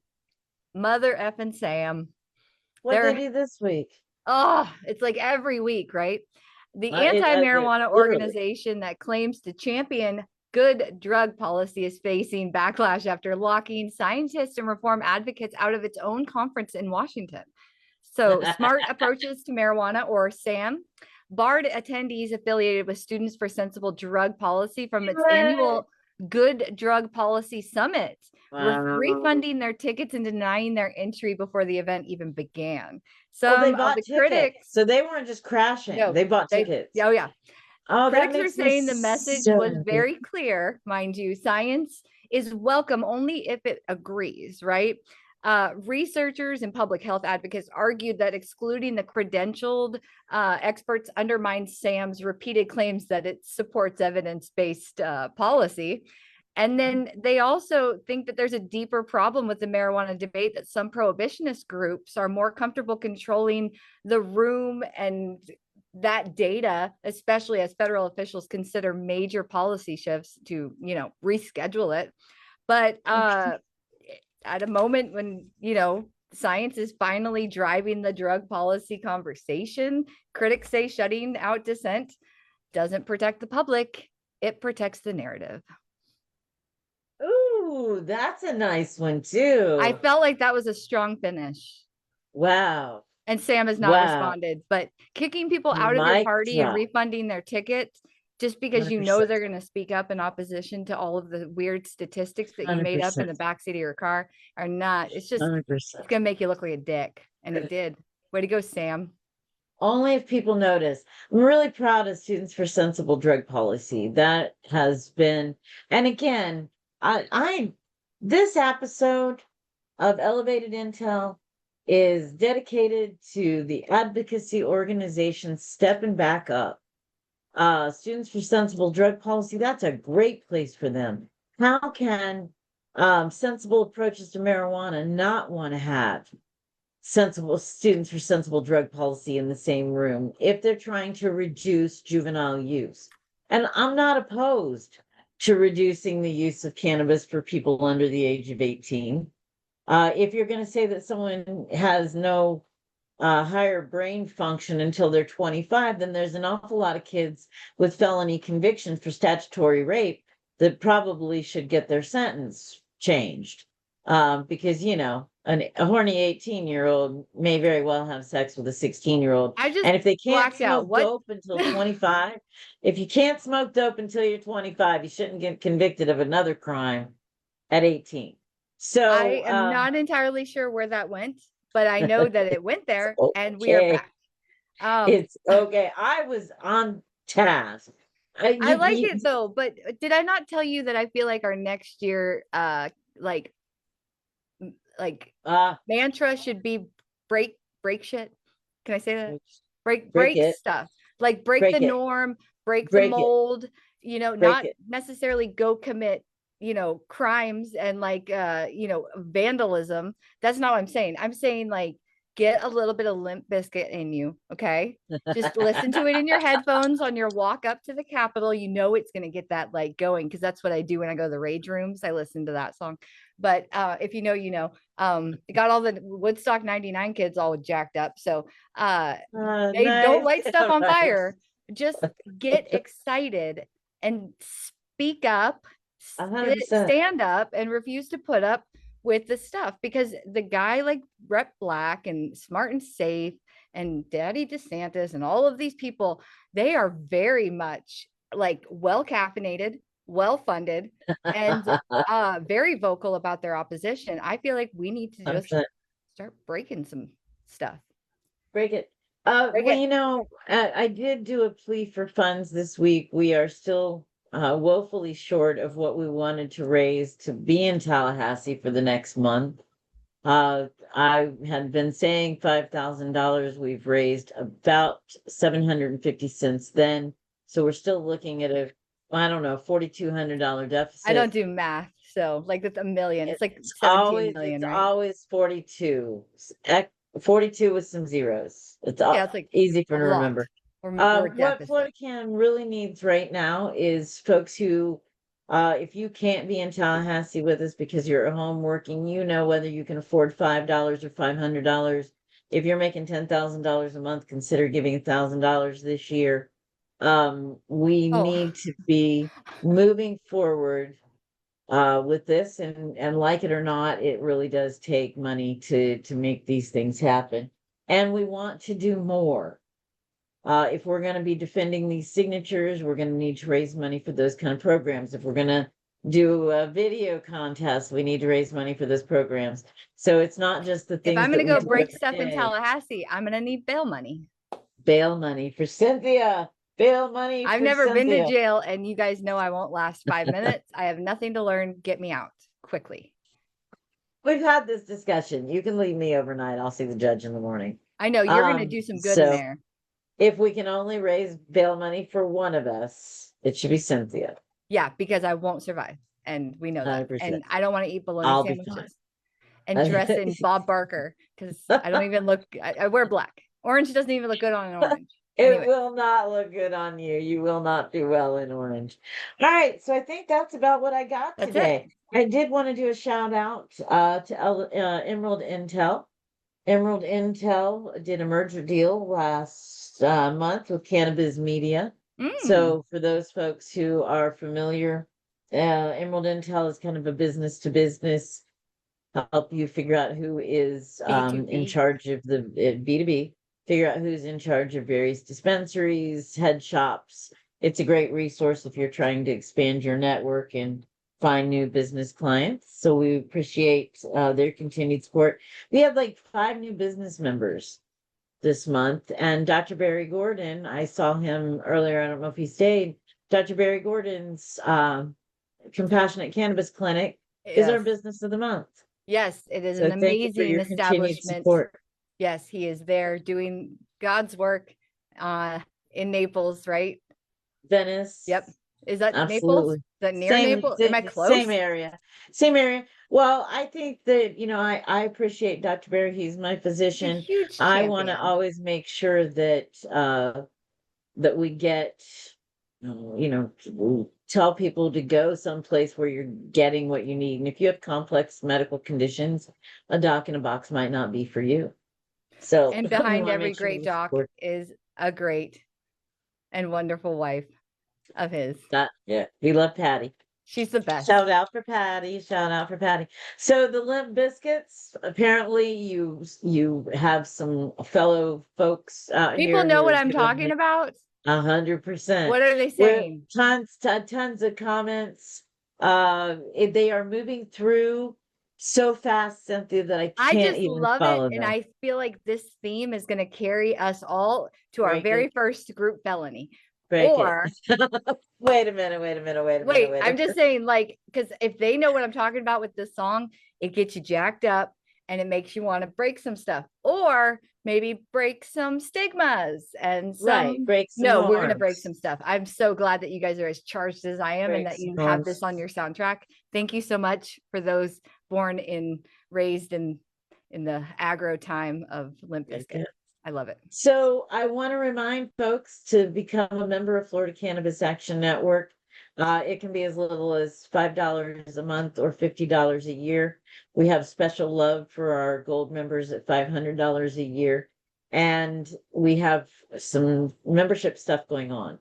B: mother effing Sam.
A: What they
B: They're
A: do this week?
B: it's like every week, right? The
A: It
B: anti-marijuana
A: literally.
B: organization that claims to champion good drug policy is facing backlash after locking scientists and reform advocates out of its own conference in Washington. So, Smart Approaches to Marijuana, or SAM, barred attendees affiliated with Students for Sensible Drug Policy from its annual Good Drug Policy Summit,
A: Wow.
B: refunding their tickets and denying their entry before the event even began.
A: Oh, they
B: Some of
A: bought
B: the
A: tickets.
B: critics,
A: So they weren't just crashing.
B: no,
A: They bought
B: they,
A: tickets.
B: oh yeah,
A: Oh, that
B: critics are
A: makes me
B: saying the message
A: so
B: was
A: happy.
B: very clear, mind you. Science is welcome only if it agrees, right? Researchers and public health advocates argued that excluding the credentialed experts undermines Sam's repeated claims that it supports evidence-based policy. And then they also think that there's a deeper problem with the marijuana debate, that some prohibitionist groups are more comfortable controlling the room and that data, especially as federal officials consider major policy shifts to, reschedule it. But at a moment when, science is finally driving the drug policy conversation, critics say shutting out dissent doesn't protect the public, it protects the narrative.
A: Ooh, that's a nice one too.
B: I felt like that was a strong finish.
A: Wow.
B: And Sam has not
A: Wow.
B: responded, but kicking people out of your
A: Mic
B: party and
A: drop.
B: refunding their tickets just because you know
A: 100%.
B: they're going to speak up in opposition to all of the weird statistics that you made up in the
A: 100%.
B: backseat of your car are not. It's just,
A: 100%.
B: it's going to make you look like a dick. And it did. Way to go, Sam.
A: Only if people notice. I'm really proud of Students for Sensible Drug Policy. That has been, and again, this episode of Elevated Intel is dedicated to the advocacy organization stepping back up. Students for Sensible Drug Policy, that's a great place for them. How can sensible approaches to marijuana not want to have sensible Students for Sensible Drug Policy in the same room if they're trying to reduce juvenile use? And I'm not opposed to reducing the use of cannabis for people under the age of 18. If you're going to say that someone has no higher brain function until they're 25, then there's an awful lot of kids with felony convictions for statutory rape that probably should get their sentence changed. Because, a horny 18-year-old may very well have sex with a 16-year-old. And if they can't smoke dope until 25, if you can't smoke dope until you're 25, you shouldn't get convicted of another crime at 18. So
B: I am not entirely sure where that went, but I know that it went there and we are back.
A: It's okay. I was on task.
B: I like it though, but did I not tell you that I feel like our next year, mantra should be break shit? Can I say that? Break stuff. Like break the norm, break the mold, not necessarily go commit, crimes and vandalism. That's not what I'm saying. I'm saying get a little bit of Limp Bizkit in you. Okay. Just listen to it in your headphones on your walk up to the Capitol. It's going to get that going. Cause that's what I do when I go to the rage rooms. I listen to that song. But if you know, got all the Woodstock 99 kids all jacked up. So they don't light stuff on fire. Just get excited and speak up, stand up and refuse to put up with the stuff, because the guy like Rep Black and Smart and Safe and Daddy DeSantis and all of these people, they are very much well caffeinated, well funded, and very vocal about their opposition. I feel like we need to just start breaking some stuff.
A: Break it. I did do a plea for funds this week. We are still woefully short of what we wanted to raise to be in Tallahassee for the next month. I had been saying $5,000. We've raised about 750 since then. So we're still looking at $4,200 deficit.
B: I don't do math. So that's $1 million. It's 17 million, right?
A: Always 42. 42 with some zeros. It's easy for to remember. What Florida Can really needs right now is folks who, if you can't be in Tallahassee with us because you're at home working, whether you can afford $5 or $500. If you're making $10,000 a month, consider giving $1,000 this year. We need to be moving forward with this, and like it or not, it really does take money to make these things happen. And we want to do more. If we're going to be defending these signatures, we're going to need to raise money for those kind of programs. If we're going to do a video contest, we need to raise money for those programs. So it's not just the things.
B: If I'm going to go break stuff in Tallahassee, I'm going to need bail money.
A: Bail money for Cynthia. Bail money.
B: I've never been to jail, and you guys know I won't last 5 minutes. I have nothing to learn. Get me out quickly.
A: We've had this discussion. You can leave me overnight. I'll see the judge in the morning.
B: I know you're going to do some good in there.
A: If we can only raise bail money for one of us, it should be Cynthia.
B: Yeah, because I won't survive. And we know that. 100%. And I don't want to eat bologna sandwiches and dress in Bob Barker, because I don't even look, I wear black. Orange doesn't even look good on an orange.
A: It
B: Anyway,
A: will not look good on you. You will not do well in orange. All right, so I think that's about what I got
B: that's it.
A: today. I did want to do a shout out to Emerald Intel. Emerald Intel did a merger deal last month with Cannabis Media.
B: Mm,
A: So for those folks who are familiar, Emerald Intel is kind of a business to business, help you figure out who is in
B: B2B.
A: charge of the B2B, figure out who's in charge of various dispensaries, head shops. It's a great resource if you're trying to expand your network and find new business clients. So we appreciate their continued support. We have like 5 new business members this month, and Dr. Barry Gordon, I saw him earlier. I don't know if he stayed. Dr. Barry Gordon's Compassionate Cannabis Clinic is our
B: Yes.
A: business of the month.
B: Yes, it is
A: So
B: an
A: thank you for
B: amazing
A: your continued
B: establishment.
A: support.
B: Yes, he is there doing God's work in Naples, right?
A: Venice.
B: Yep. Is that Naples?
A: Absolutely.
B: Is that near
A: Same,
B: Naples? Am I close?
A: same area. Same area. Well, I think that, I appreciate Dr. Barry. He's my
B: He's a
A: physician.
B: huge
A: I want to
B: champion.
A: always make sure that that we get, tell people to go someplace where you're getting what you need. And if you have complex medical conditions, a doc in a box might not be for you. So
B: And
A: we
B: behind
A: wanna
B: every
A: make sure
B: great
A: we
B: doc
A: support
B: is a great and wonderful wife of his.
A: that. Yeah, we love Patty.
B: She's the best.
A: Shout out for Patty. Shout out for Patty. So the Limp Biscuits, apparently you have some fellow folks out
B: People
A: here
B: know
A: who
B: what
A: are
B: I'm
A: doing
B: talking
A: it
B: about.
A: 100%.
B: What are they
A: With
B: saying?
A: tons of comments. They are moving through so fast, Cynthia, that I
B: I
A: can't
B: just
A: even
B: love it.
A: follow
B: And
A: them.
B: I feel like this theme is going to carry us all to our
A: Break
B: very
A: it,
B: first group felony.
A: break it.
B: Or
A: Wait a minute, wait a minute, wait a minute,
B: wait,
A: wait a
B: I'm just
A: minute.
B: saying, like, because if they know what I'm talking about with this song, it gets you jacked up and it makes you want to break some stuff, or maybe break some stigmas and
A: Right,
B: some.
A: break some
B: No, we're going to break
A: norms.
B: some stuff. I'm so glad that you guys are as charged as I am and
A: Break
B: that
A: some
B: you have
A: norms.
B: this on your soundtrack. Thank you so much for those raised in the aggro time of Limp
A: Break
B: Bizkit.
A: it.
B: I love it.
A: So I want to remind folks to become a member of Florida Cannabis Action Network. It can be as little as $5 a month or $50 a year. We have special love for our gold members at $500 a year. And we have some membership stuff going on.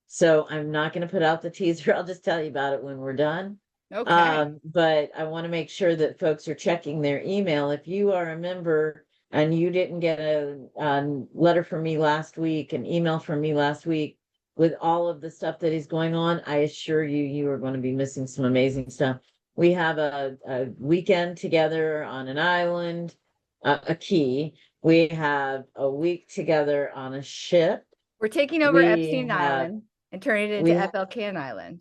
A: So I'm not going to put out the teaser. I'll just tell you about it when we're done.
B: Okay.
A: But I want to make sure that folks are checking their email. If you are a member and you didn't get a letter from me last week, an email from me last week with all of the stuff that is going on, I assure you, you are going to be missing some amazing stuff. We have a weekend together on an island, a key. We have a week together on a ship.
B: We're taking over
A: We
B: Epstein
A: have
B: Island and turning it into
A: we have
B: FLKN Island.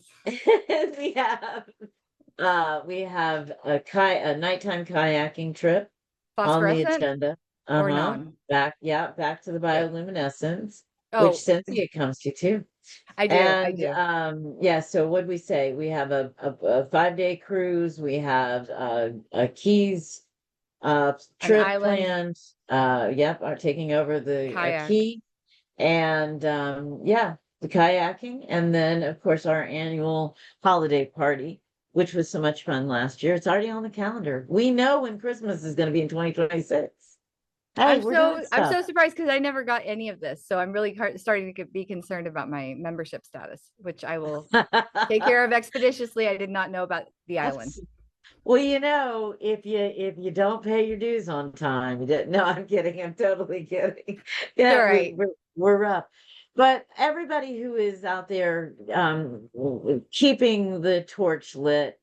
A: we have a nighttime kayaking trip on the
B: Phosphorescent
A: agenda.
B: or
A: Uh-huh.
B: non?
A: Back to the
B: Good.
A: bioluminescence, which
B: Oh,
A: Cynthia comes to too.
B: I do. I
A: And
B: do.
A: yeah, so what'd we say? We have a 5-day cruise, we have a Keys
B: An
A: trip
B: island
A: planned. Yep, are taking over the
B: kayak.
A: key. And yeah, the kayaking, and then of course our annual holiday party, which was so much fun last year. It's already on the calendar. We know when Christmas is going to be in 2026. Hey, we're doing
B: I'm
A: stuff.
B: so surprised because I never got any of this. So I'm really starting to be concerned about my membership status, which I will take care of expeditiously. I did not know about the island.
A: Well, if you don't pay your dues on time, no, I'm kidding. I'm totally kidding. Yeah,
B: All right.
A: we're up. But everybody who is out there keeping the torch lit,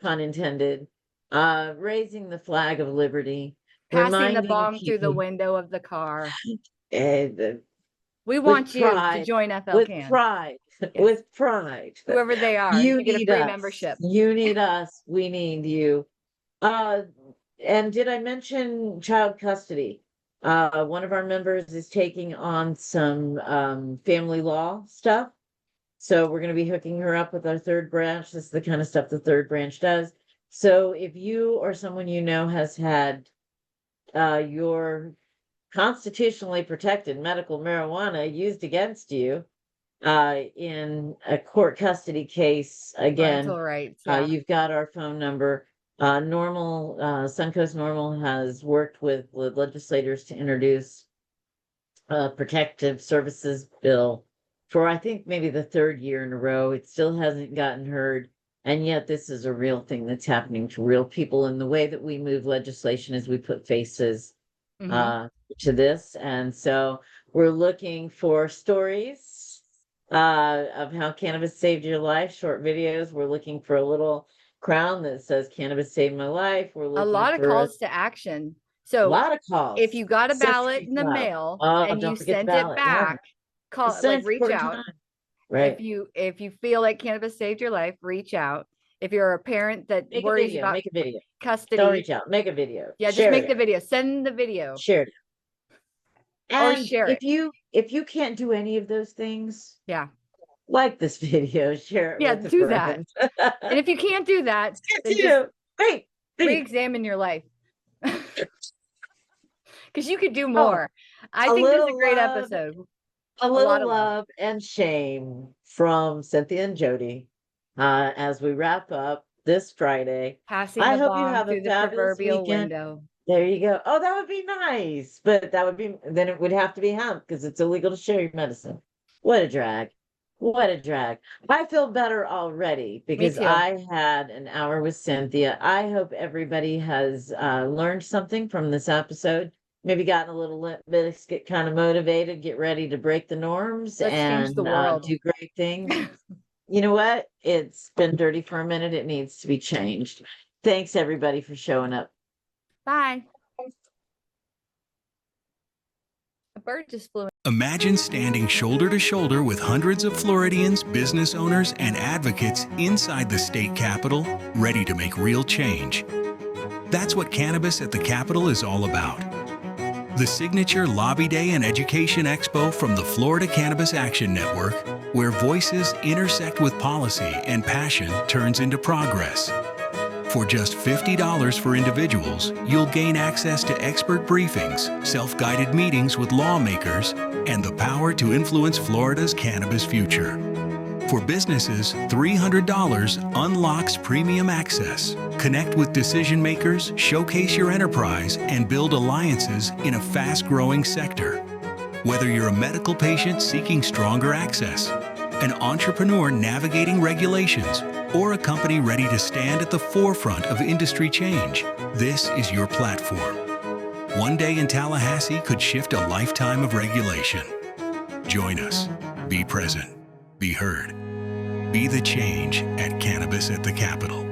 A: pun intended, raising the flag of liberty,
B: Passing the
A: reminding
B: bong through the
A: people
B: window of the car.
A: uh,
B: We
A: with
B: want you to
A: pride,
B: join FL
A: with
B: Can.
A: pride,
B: Yes.
A: with pride.
B: Whoever they are,
A: You
B: you get a
A: need
B: free
A: us.
B: membership.
A: You need us. We need you. Uh, and did I mention child custody? One of our members is taking on some family law stuff. So we're going to be hooking her up with our third branch. This is the kind of stuff the third branch does. So if you or someone you know has had your constitutionally protected medical marijuana used against you in a court custody case, again,
B: Parental rights. Yeah.
A: you've got our phone number. Suncoast Normal has worked with legislators to introduce a protective services bill for, I think, maybe the third year in a row. It still hasn't gotten heard. And yet this is a real thing that's happening to real people. And the way that we move legislation is we put faces to this. And so we're looking for stories of how cannabis saved your life, short videos. We're looking for a little crown that says cannabis saved my life. We're looking
B: a lot of
A: for
B: calls to action.
A: a
B: So
A: lot of calls.
B: if you got a ballot
A: Sesame
B: in the
A: Club.
B: mail
A: Oh,
B: and
A: don't
B: you
A: forget the
B: sent it
A: ballot. Yeah.
B: back, call,
A: It's such
B: reach
A: important
B: out.
A: time. Right.
B: If you feel like cannabis saved your life, reach out. If you're a parent that
A: Make a
B: worries
A: video.
B: about
A: Make a video.
B: custody,
A: Don't reach out. Make a video.
B: yeah, just
A: Share
B: make
A: it.
B: the video. Send the video
A: Share it.
B: or
A: And
B: share it.
A: if you can't do any of those things,
B: Yeah,
A: like this video, share it
B: yeah,
A: with a
B: do that.
A: friend.
B: And if you can't do that, then
A: It's
B: just
A: you. Great.
B: re-examine your life. Because you could do more. I
A: a
B: think this is a
A: little
B: great
A: love.
B: episode.
A: A
B: lot
A: little
B: of love.
A: love and shame from Cynthia and Jodi as we wrap up this Friday.
B: Passing
A: I
B: the
A: hope you
B: bomb
A: have a
B: through the
A: fabulous
B: proverbial
A: weekend.
B: window.
A: There you go. Oh, that would be nice. But then it would have to be hemp because it's illegal to share your medicine. What a drag. What a drag. I feel better already because
B: too.
A: I had an hour with Cynthia. I hope everybody has learned something from this episode. Maybe gotten a little bit, get kind of motivated, get ready to break the norms
B: Let's change
A: and
B: the world.
A: do great things. You know what? It's been dirty for a minute. It needs to be changed. Thanks everybody for showing up.
B: Bye. A bird just flew in.
C: Imagine standing shoulder to shoulder with hundreds of Floridians, business owners, and advocates inside the state capitol, ready to make real change. That's what Cannabis at the Capitol is all about. The signature Lobby Day and Education Expo from the Florida Cannabis Action Network, where voices intersect with policy and passion turns into progress. For just $50 for individuals, you'll gain access to expert briefings, self-guided meetings with lawmakers, and the power to influence Florida's cannabis future. For businesses, $300 unlocks premium access. Connect with decision makers, showcase your enterprise, and build alliances in a fast-growing sector. Whether you're a medical patient seeking stronger access, an entrepreneur navigating regulations, or a company ready to stand at the forefront of industry change, this is your platform. One day in Tallahassee could shift a lifetime of regulation. Join us. Be present. Be heard. Be the change at Cannabis at the Capitol.